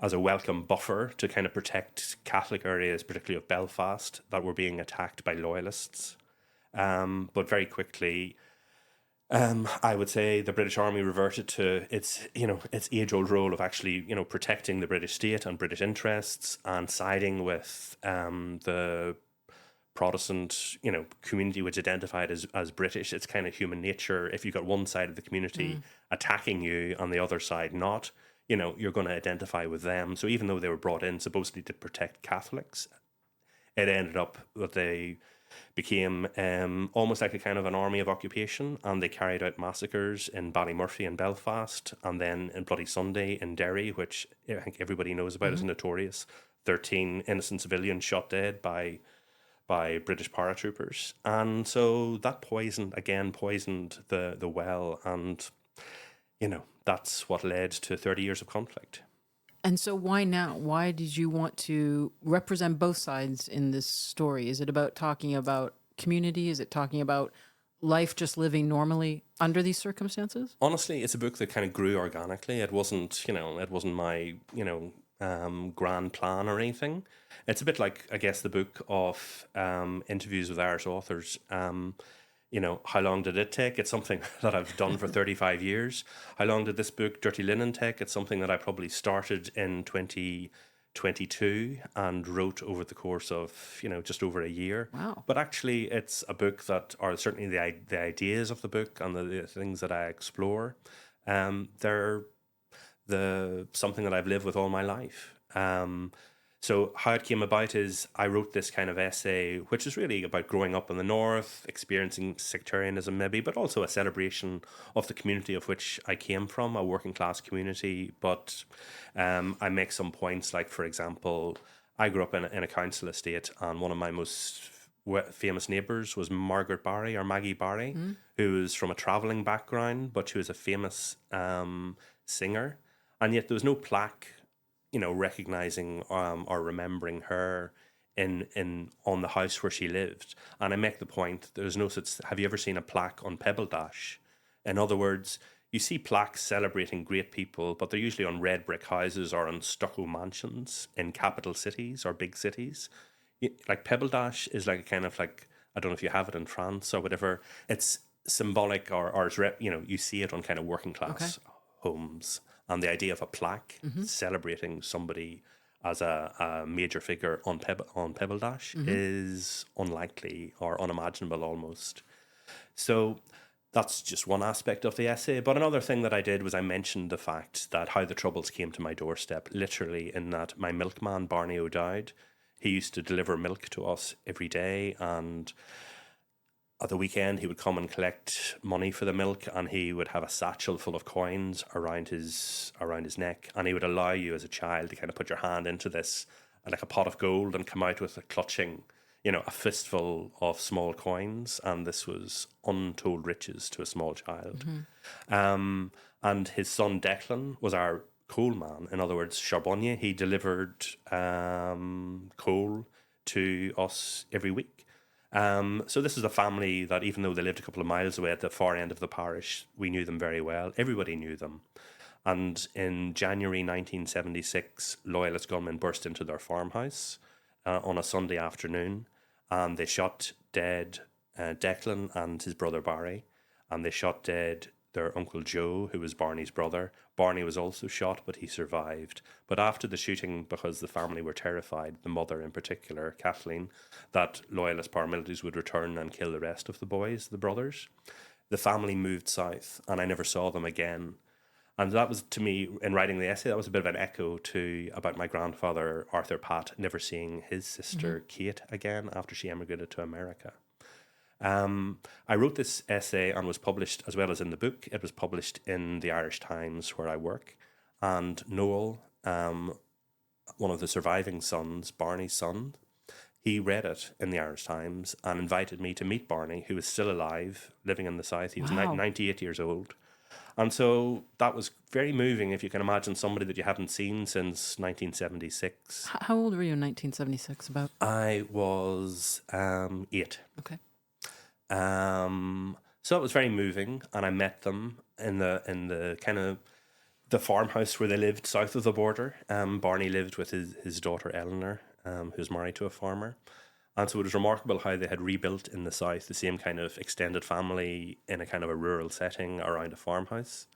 B: as a welcome buffer to kind of protect Catholic areas, particularly of Belfast, that were being attacked by loyalists. But very quickly, I would say the British Army reverted to its age-old role of actually, protecting the British state and British interests and siding with the Protestant, community which identified as British. It's kind of human nature. If you've got one side of the community attacking you and the other side not, you're going to identify with them. So even though they were brought in supposedly to protect Catholics, it ended up that they became almost like a kind of an army of occupation, and they carried out massacres in Ballymurphy and Belfast, and then in Bloody Sunday in Derry, which I think everybody knows about, is notorious. 13 innocent civilians shot dead by British paratroopers. And so that poisoned the well, and that's what led to 30 years of conflict.
A: And so why now? Why did you want to represent both sides in this story? Is it about talking about community? Is it talking about life just living normally under these circumstances?
B: Honestly, it's a book that kind of grew organically. It wasn't my, grand plan or anything. It's a bit like, I guess, the book of interviews with Irish authors. How long did it take? It's something that I've done for 35 years. How long did this book, Dirty Linen, take? It's something that I probably started in 2022 and wrote over the course of, just over a year.
A: Wow.
B: But actually, it's a book that, or certainly the ideas of the book and the things that I explore, they're something that I've lived with all my life. So how it came about is I wrote this kind of essay, which is really about growing up in the North, experiencing sectarianism maybe, but also a celebration of the community of which I came from, a working class community. But I make some points, like, for example, I grew up in a council estate, and one of my most famous neighbours was Margaret Barry, or Maggie Barry, who was from a travelling background, but she was a famous singer. And yet there was no plaque, recognizing or remembering her on the house where she lived. And I make the point, there's no such. Have you ever seen a plaque on Pebble Dash? In other words, you see plaques celebrating great people, but they're usually on red brick houses or on stucco mansions in capital cities or big cities. Like Pebble Dash is like a kind of like, I don't know if you have it in France or whatever. It's symbolic or it's you see it on kind of working class homes. And the idea of a plaque celebrating somebody as a major figure on Pebble Dash is unlikely or unimaginable almost. So that's just one aspect of the essay. But another thing that I did was I mentioned the fact that how the Troubles came to my doorstep, literally, in that my milkman, Barney O'Dowd, he used to deliver milk to us every day, and at the weekend he would come and collect money for the milk, and he would have a satchel full of coins around his neck, and he would allow you as a child to kind of put your hand into this like a pot of gold and come out with a clutching, a fistful of small coins, and this was untold riches to a small child. And his son Declan was our coal man. In other words, Charbonnier. He delivered coal to us every week. So this is a family that, even though they lived a couple of miles away at the far end of the parish, we knew them very well. Everybody knew them. And in January 1976, Loyalist gunmen burst into their farmhouse on a Sunday afternoon, and they shot dead Declan and his brother Barry, and they shot dead their Uncle Joe, who was Barney's brother. Barney was also shot, but he survived. But after the shooting, because the family were terrified, the mother in particular, Kathleen, that Loyalist paramilitaries would return and kill the rest of the boys, the brothers, the family moved south, and I never saw them again. And that was, to me, in writing the essay, that was a bit of an echo about my grandfather, Arthur Pat, never seeing his sister, Kate, again after she emigrated to America. I wrote this essay and was published, as well as in the book, it was published in the Irish Times where I work. And Noel, one of the surviving sons, Barney's son, he read it in the Irish Times and invited me to meet Barney, who was still alive, living in the South. He was 98 years old. And so that was very moving, if you can imagine somebody that you hadn't seen since 1976.
A: How old were you in 1976 about?
B: I was 8.
A: Okay.
B: So it was very moving, and I met them in the kind of the farmhouse where they lived south of the border. Barney lived with his daughter Eleanor, who's married to a farmer. And so it was remarkable how they had rebuilt in the south the same kind of extended family in a kind of a rural setting around a farmhouse.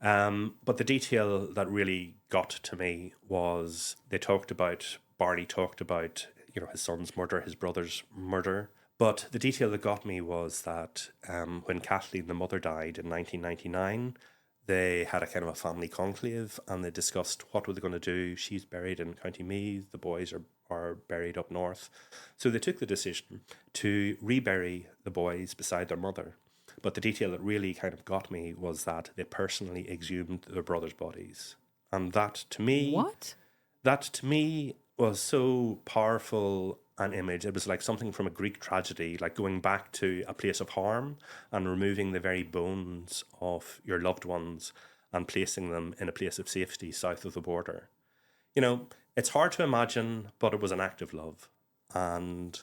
B: But the detail that really got to me was Barney talked about, his son's murder, his brother's murder. But the detail that got me was that when Kathleen, the mother, died in 1999, they had a kind of a family conclave, and they discussed what were they going to do. She's buried in County Meath, the boys are buried up north. So they took the decision to rebury the boys beside their mother. But the detail that really kind of got me was that they personally exhumed their brothers' bodies. And that to me...
A: What?
B: That to me was so powerful an image. It was like something from a Greek tragedy, like going back to a place of harm and removing the very bones of your loved ones and placing them in a place of safety south of the border. It's hard to imagine, but it was an act of love. And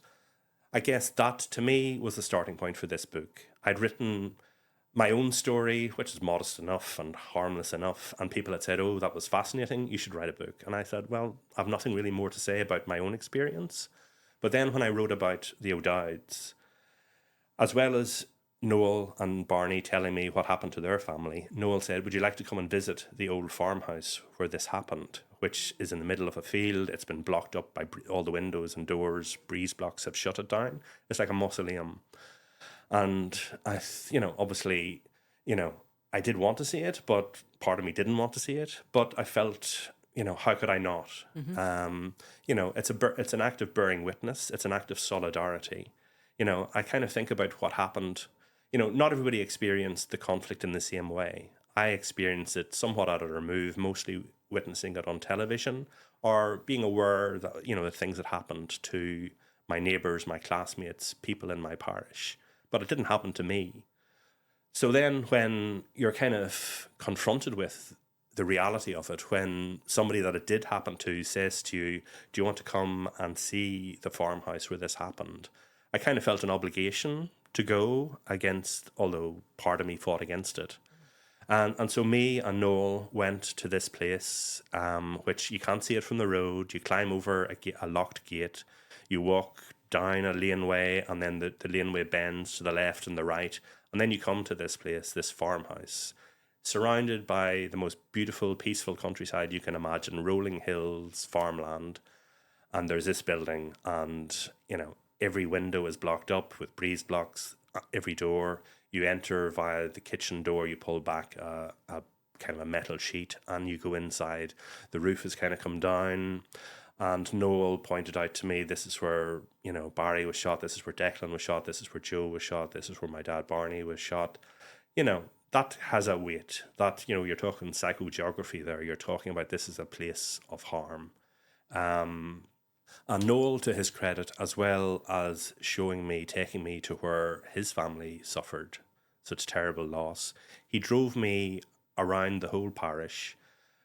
B: I guess that to me was the starting point for this book. I'd written my own story, which is modest enough and harmless enough, and people had said, "Oh, that was fascinating, you should write a book." And I said, well, I've nothing really more to say about my own experience. But then when I wrote about the O'Dowds, as well as Noel and Barney telling me what happened to their family, Noel said, "Would you like to come and visit the old farmhouse where this happened, which is in the middle of a field? It's been blocked up by all the windows and doors. Breeze blocks have shut it down. It's like a mausoleum." And obviously, I did want to see it, but part of me didn't want to see it. But I felt, how could I not?
A: Mm-hmm.
B: It's an act of bearing witness. It's an act of solidarity. I kind of think about what happened. Not everybody experienced the conflict in the same way. I experienced it somewhat at a remove, mostly witnessing it on television or being aware that, the things that happened to my neighbours, my classmates, people in my parish. But it didn't happen to me. So then when you're kind of confronted with the reality of it, when somebody that it did happen to says to you, "Do you want to come and see the farmhouse where this happened?" I kind of felt an obligation to go although part of me fought against it. And so me and Noel went to this place, which you can't see it from the road. You climb over a locked gate. You walk down a laneway, and then the laneway bends to the left and the right. And then you come to this place, this farmhouse, surrounded by the most beautiful, peaceful countryside you can imagine, rolling hills, farmland. And there's this building, and, every window is blocked up with breeze blocks, every door. You enter via the kitchen door, you pull back a kind of a metal sheet, and you go inside. The roof has kind of come down. And Noel pointed out to me, this is where, Barry was shot, this is where Declan was shot, this is where Joe was shot, this is where my dad Barney was shot. That has a weight. That, you're talking psychogeography there. You're talking about this is a place of harm. And Noel, to his credit, as well as taking me to where his family suffered such terrible loss, he drove me around the whole parish,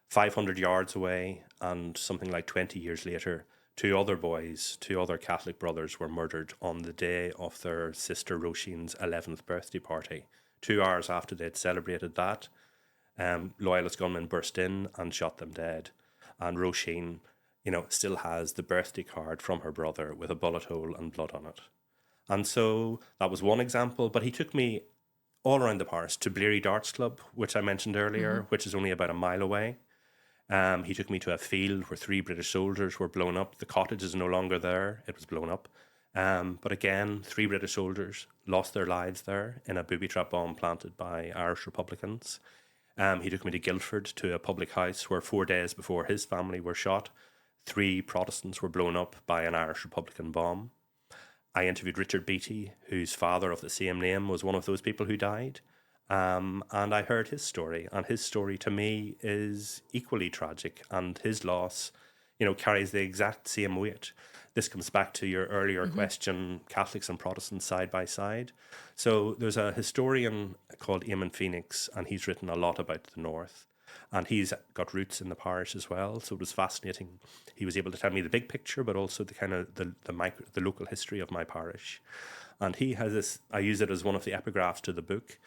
B: 500 yards away, and something like 20 years later, two other Catholic brothers were murdered on the day of their sister Roisin's 11th birthday party. 2 hours after they'd celebrated that, loyalist gunmen burst in and shot them dead. And Roisin, still has the birthday card from her brother with a bullet hole and blood on it. And so that was one example, but he took me all around the parish to Bleary Darts Club, which I mentioned earlier, which is only about a mile away. He took me to a field where 3 British soldiers were blown up. The cottage is no longer there. It was blown up. But again, 3 British soldiers lost their lives there in a booby trap bomb planted by Irish Republicans. He took me to Guildford to a public house where 4 days before his family were shot, 3 Protestants were blown up by an Irish Republican bomb. I interviewed Richard Beattie, whose father of the same name was one of those people who died. And I heard his story, and his story to me is equally tragic, and his loss, carries the exact same weight. This comes back to your earlier question, Catholics and Protestants side by side. So there's a historian called Eamon Phoenix, and he's written a lot about the North. And he's got roots in the parish as well. So it was fascinating. He was able to tell me the big picture, but also the kind of the local history of my parish. And he has this, I use it as one of the epigraphs to the book.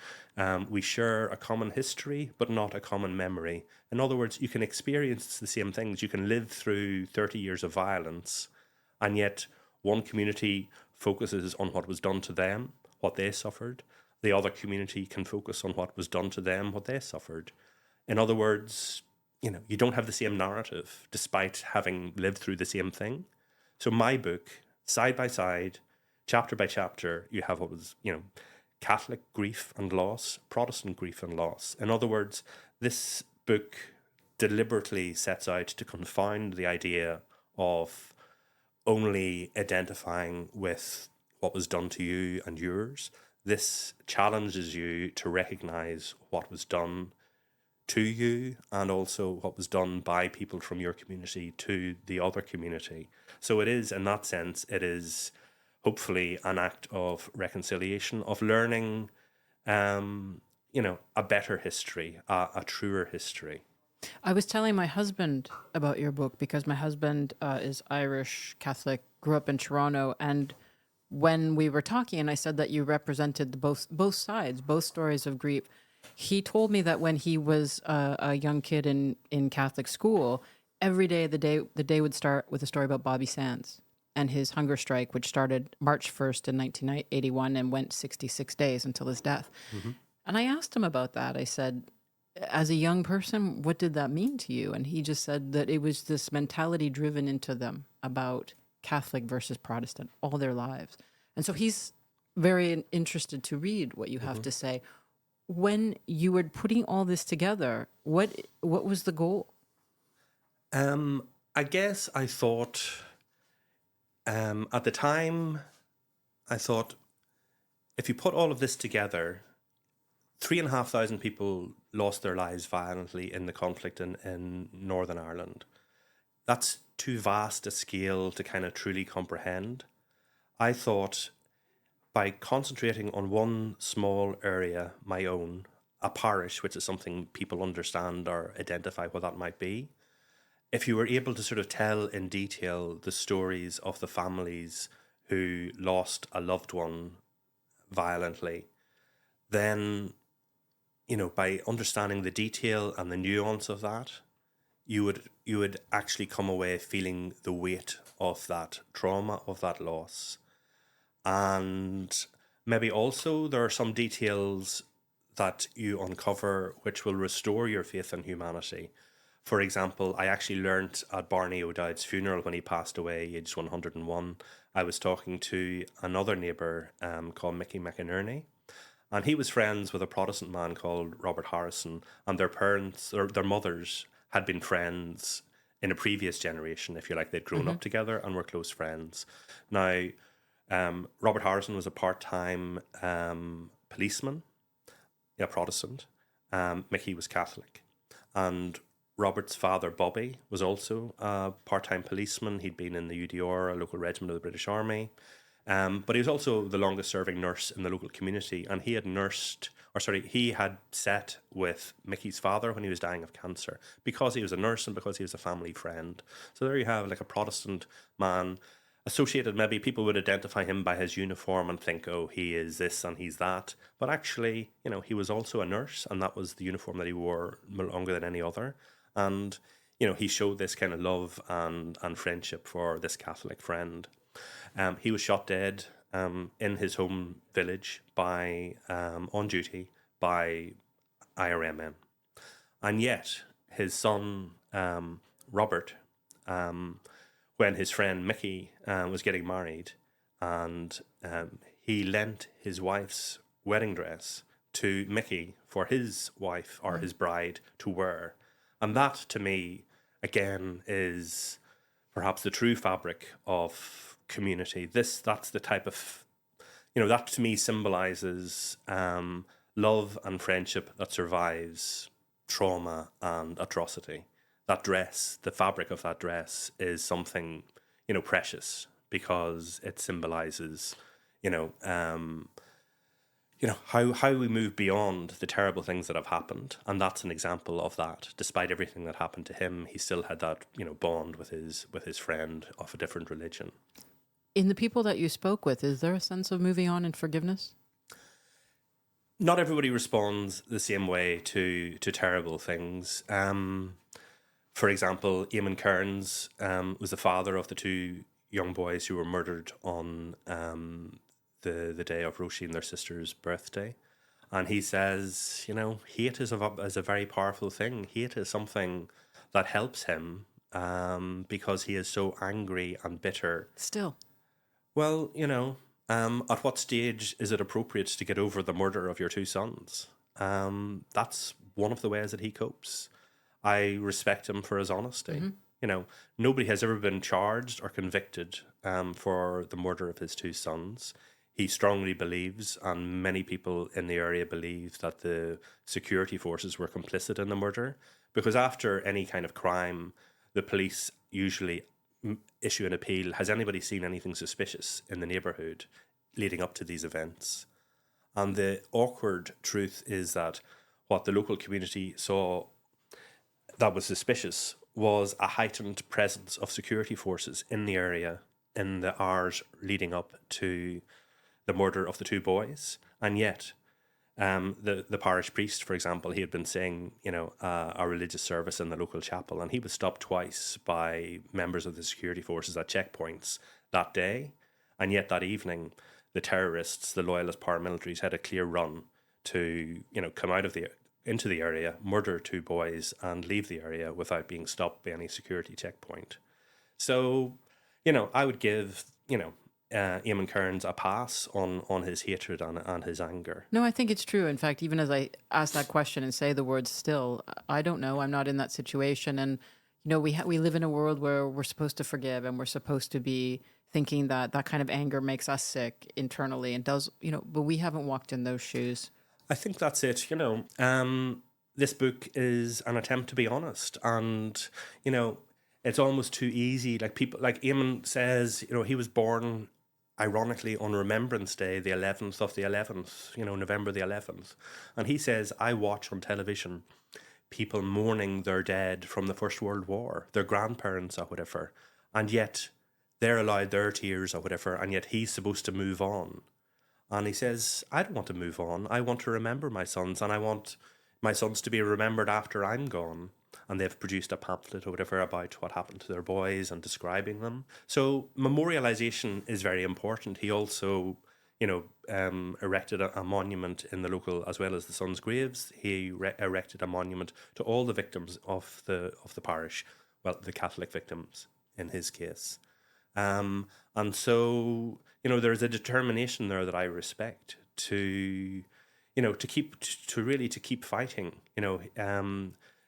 B: We share a common history, but not a common memory. In other words, you can experience the same things. You can live through 30 years of violence, and yet one community focuses on what was done to them, what they suffered. The other community can focus on what was done to them, what they suffered. In other words, you don't have the same narrative despite having lived through the same thing. So my book, side by side, chapter by chapter, you have what was, Catholic grief and loss, Protestant grief and loss. In other words, this book deliberately sets out to confound the idea of only identifying with what was done to you and yours. This challenges you to recognize what was done to you and also what was done by people from your community to the other community. So it is, in that sense, it is hopefully an act of reconciliation, of learning, a better history, a truer history.
A: I was telling my husband about your book because my husband is Irish Catholic, grew up in Toronto, and when we were talking, and I said that you represented both sides, both stories of grief, he told me that when he was a young kid in Catholic school, every day the day would start with a story about Bobby Sands and his hunger strike, which started March 1st in 1981 and went 66 days until his death. Mm-hmm. And I asked him about that. I said, as a young person, what did that mean to you? And he just said that it was this mentality driven into them about Catholic versus Protestant all their lives. And so he's very interested to read what you have to say. When you were putting all this together, what was the goal?
B: I guess I thought, at the time, I thought, if you put all of this together, 3,500 people lost their lives violently in the conflict in Northern Ireland. That's too vast a scale to kind of truly comprehend. I thought by concentrating on one small area, my own, a parish, which is something people understand or identify what that might be, if you were able to sort of tell in detail the stories of the families who lost a loved one violently, then by understanding the detail and the nuance of that, you would actually come away feeling the weight of that trauma, of that loss. And maybe also there are some details that you uncover which will restore your faith in humanity. For example, I actually learnt at Barney O'Dowd's funeral when he passed away, aged 101, I was talking to another neighbour called Mickey McInerney. And he was friends with a Protestant man called Robert Harrison, and their parents, or their mothers, had been friends in a previous generation, if you like. They'd grown up together and were close friends. Now, Robert Harrison was a part-time policeman, a Protestant. Mickey was Catholic. And Robert's father, Bobby, was also a part-time policeman. He'd been in the UDR, a local regiment of the British Army. But he was also the longest serving nurse in the local community, and he had sat with Mickey's father when he was dying of cancer because he was a nurse and because he was a family friend. So there you have like a Protestant man associated. Maybe people would identify him by his uniform and think, oh, he is this and he's that. But actually, he was also a nurse, and that was the uniform that he wore longer than any other. And, he showed this kind of love and friendship for this Catholic friend. He was shot dead in his home village on duty by IRA men. And yet his son, Robert, when his friend Mickey was getting married, and he lent his wife's wedding dress to Mickey for his wife or his bride to wear. And that, to me, again, is perhaps the true fabric of community. That's the type of, that to me symbolizes love and friendship that survives trauma and atrocity. that dress, the fabric of that dress, is something, precious, because it symbolizes, you know, um, how we move beyond the terrible things that have happened. And that's an example of that. Despite everything that happened to him, he still had that, bond with his friend of a different religion.
A: In the people that you spoke with, is there a sense of moving on and forgiveness?
B: Not everybody responds the same way to terrible things. For example, Eamon Kearns was the father of the two young boys who were murdered on the day of Roisin, their sister's birthday. And he says, hate is a very powerful thing. Hate is something that helps him because he is so angry and bitter.
A: Still.
B: Well, at what stage is it appropriate to get over the murder of your two sons? That's one of the ways that he copes. I respect him for his honesty. Nobody has ever been charged or convicted for the murder of his two sons. He strongly believes, and many people in the area believe, that the security forces were complicit in the murder, because after any kind of crime, the police usually issue an appeal. Has anybody seen anything suspicious in the neighbourhood leading up to these events? And the awkward truth is that what the local community saw that was suspicious was a heightened presence of security forces in the area in the hours leading up to the murder of the two boys. And yet the parish priest, for example, he had been saying, a religious service in the local chapel, and he was stopped twice by members of the security forces at checkpoints that day. And yet that evening, the terrorists, the loyalist paramilitaries, had a clear run to, come out of into the area, murder two boys, and leave the area without being stopped by any security checkpoint. So, I would give, Eamon Kearns a pass on his hatred and his anger.
A: No, I think it's true. In fact, even as I ask that question and say the word still, I don't know. I'm not in that situation. And, we live in a world where we're supposed to forgive, and we're supposed to be thinking that that kind of anger makes us sick internally and does, but we haven't walked in those shoes.
B: I think that's it. This book is an attempt to be honest, and, it's almost too easy. Like people, like Eamon says, he was born ironically on Remembrance Day, the 11th of the 11th, November the 11th. And he says, I watch on television people mourning their dead from the First World War, their grandparents or whatever, and yet they're allowed their tears or whatever, and yet he's supposed to move on. And he says, I don't want to move on. I want to remember my sons, and I want my sons to be remembered after I'm gone. And they've produced a pamphlet or whatever about what happened to their boys and describing them. So memorialization is very important. He also, erected a monument in the local, as well as the sons' graves. He erected a monument to all the victims of the parish, well, the Catholic victims in his case. And so, there's a determination there that I respect to keep fighting.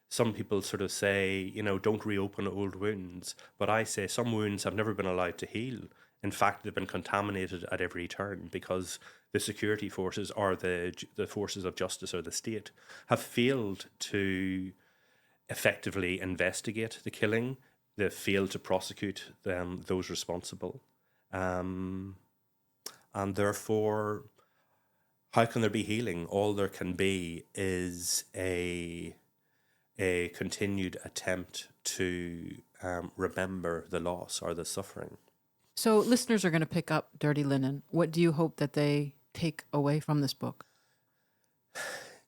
B: Some people sort of say, don't reopen old wounds. But I say some wounds have never been allowed to heal. In fact, they've been contaminated at every turn because the security forces or the forces of justice or the state have failed to effectively investigate the killing. They've failed to prosecute those responsible. And therefore, how can there be healing? All there can be is a continued attempt to remember the loss or the suffering.
A: So listeners are going to pick up Dirty Linen. What do you hope that they take away from this book?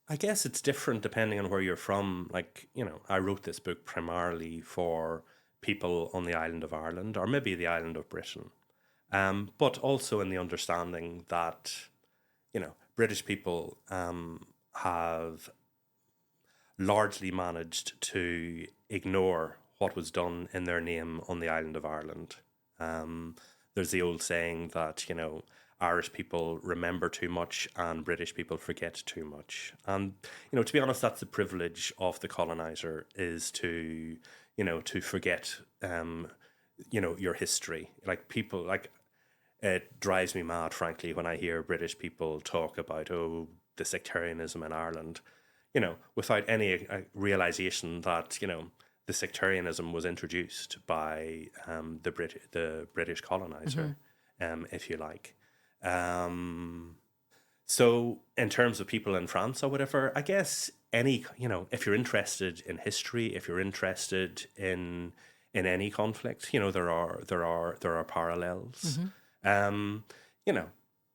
B: I guess it's different depending on where you're from. Like, I wrote this book primarily for people on the island of Ireland or maybe the island of Britain. But also in the understanding that, British people have largely managed to ignore what was done in their name on the island of Ireland. There's the old saying that, Irish people remember too much and British people forget too much. And, to be honest, that's the privilege of the colonizer, is to, to forget, your history. Like people, like, it drives me mad, frankly, when I hear British people talk about, the sectarianism in Ireland, without any realization that, the sectarianism was introduced by the British colonizer, if you like. So in terms of people in France or whatever, I guess if you're interested in history, if you're interested in any conflict, there are parallels.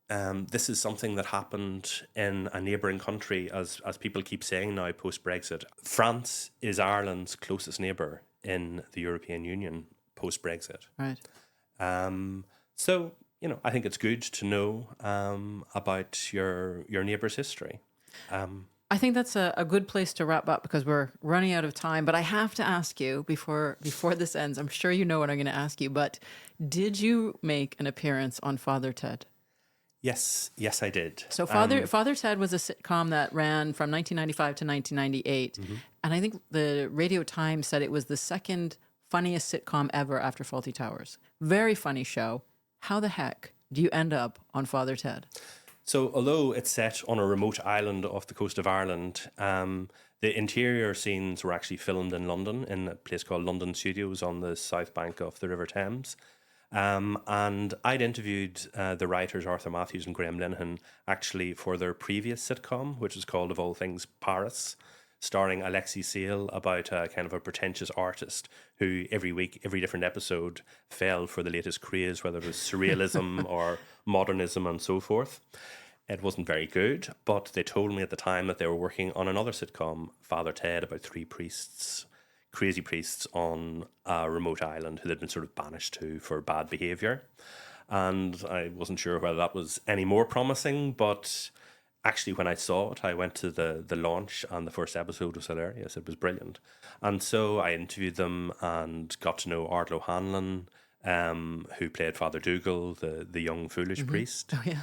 B: This is something that happened in a neighbouring country, as people keep saying now post-Brexit. France is Ireland's closest neighbour in the European Union post-Brexit.
A: Right.
B: So, I think it's good to know about your neighbour's history.
A: I think that's a good place to wrap up because we're running out of time. But I have to ask you before this ends, I'm sure you know what I'm going to ask you, but did you make an appearance on Father Ted?
B: Yes, I did.
A: So Father Ted was a sitcom that ran from 1995 to 1998. And I think the Radio Times said it was the second funniest sitcom ever after Fawlty Towers. Very funny show. How the heck do you end up on Father Ted?
B: So although it's set on a remote island off the coast of Ireland, the interior scenes were actually filmed in London in a place called London Studios on the south bank of the River Thames. And I'd interviewed the writers Arthur Matthews and Graham Linehan actually for their previous sitcom, which is called, of all things, Paris, starring Alexei Sayle, about a kind of a pretentious artist who every week, every different episode, fell for the latest craze, whether it was surrealism or modernism and so forth. It wasn't very good, but they told me at the time that they were working on another sitcom, Father Ted, about three priests, crazy priests on a remote island who they'd been sort of banished to for bad behaviour. And I wasn't sure whether that was any more promising, but actually when I saw it, I went to the launch and the first episode was hilarious. It was brilliant. And so I interviewed them and got to know Ard O'Hanlon, who played Father Dougal, the young foolish priest.
A: Oh, yeah.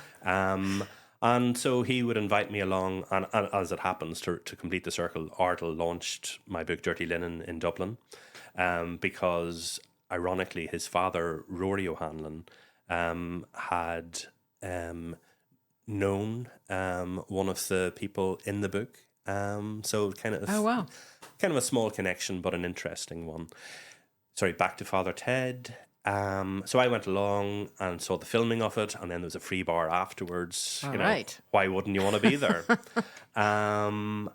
B: And so he would invite me along, and as it happens, to complete the circle, Ardle launched my book Dirty Linen in Dublin, because ironically his father, Rory O'Hanlon, had known one of the people in the book. So kind of kind of a small connection, but an interesting one. Sorry, back to Father Ted. So I went along and saw the filming of it, and then there was a free bar afterwards.
A: Right.
B: Why wouldn't you want to be there? And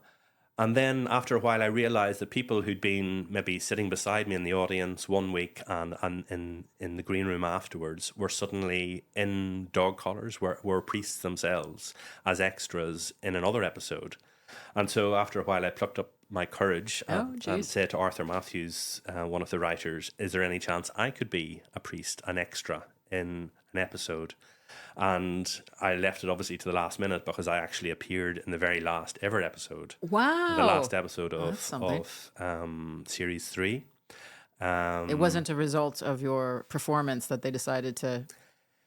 B: then after a while, I realised that people who'd been maybe sitting beside me in the audience one week and in the green room afterwards were suddenly in dog collars, were priests themselves as extras in another episode. And so after a while, I plucked up my courage and said to Arthur Matthews, one of the writers, is there any chance I could be a priest, an extra in an episode? And I left it obviously to the last minute because I actually appeared in the very last ever episode.
A: Wow.
B: The last episode of Series 3.
A: It wasn't a result of your performance that they decided to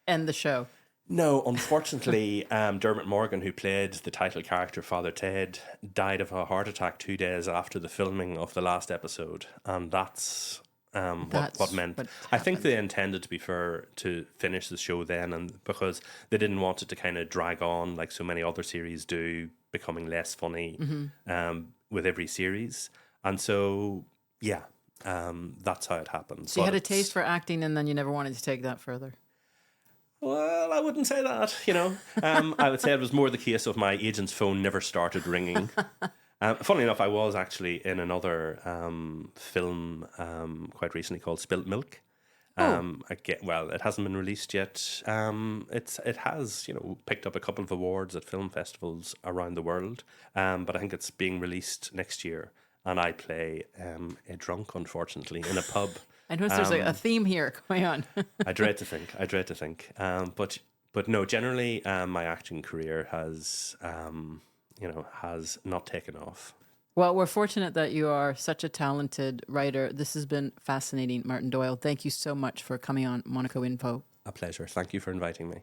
A: end the show.
B: No, unfortunately, Dermot Morgan, who played the title character Father Ted, died of a heart attack 2 days after the filming of the last episode, and that's what meant. I think they intended, to be fair, to finish the show then, and because they didn't want it to kind of drag on like so many other series do, becoming less funny with every series, and so that's how it happened.
A: So you had a taste for acting, and then you never wanted to take that further.
B: Well, I wouldn't say that, I would say it was more the case of my agent's phone never started ringing. Funnily enough, I was actually in another film quite recently called Spilt Milk. It hasn't been released yet. It has, picked up a couple of awards at film festivals around the world, but I think it's being released next year. And I play a drunk, unfortunately, in a pub.
A: I notice there's a theme here going on.
B: I dread to think. But no, generally, my acting career has not taken off.
A: Well, we're fortunate that you are such a talented writer. This has been fascinating, Martin Doyle. Thank you so much for coming on Monaco Info.
B: A pleasure. Thank you for inviting me.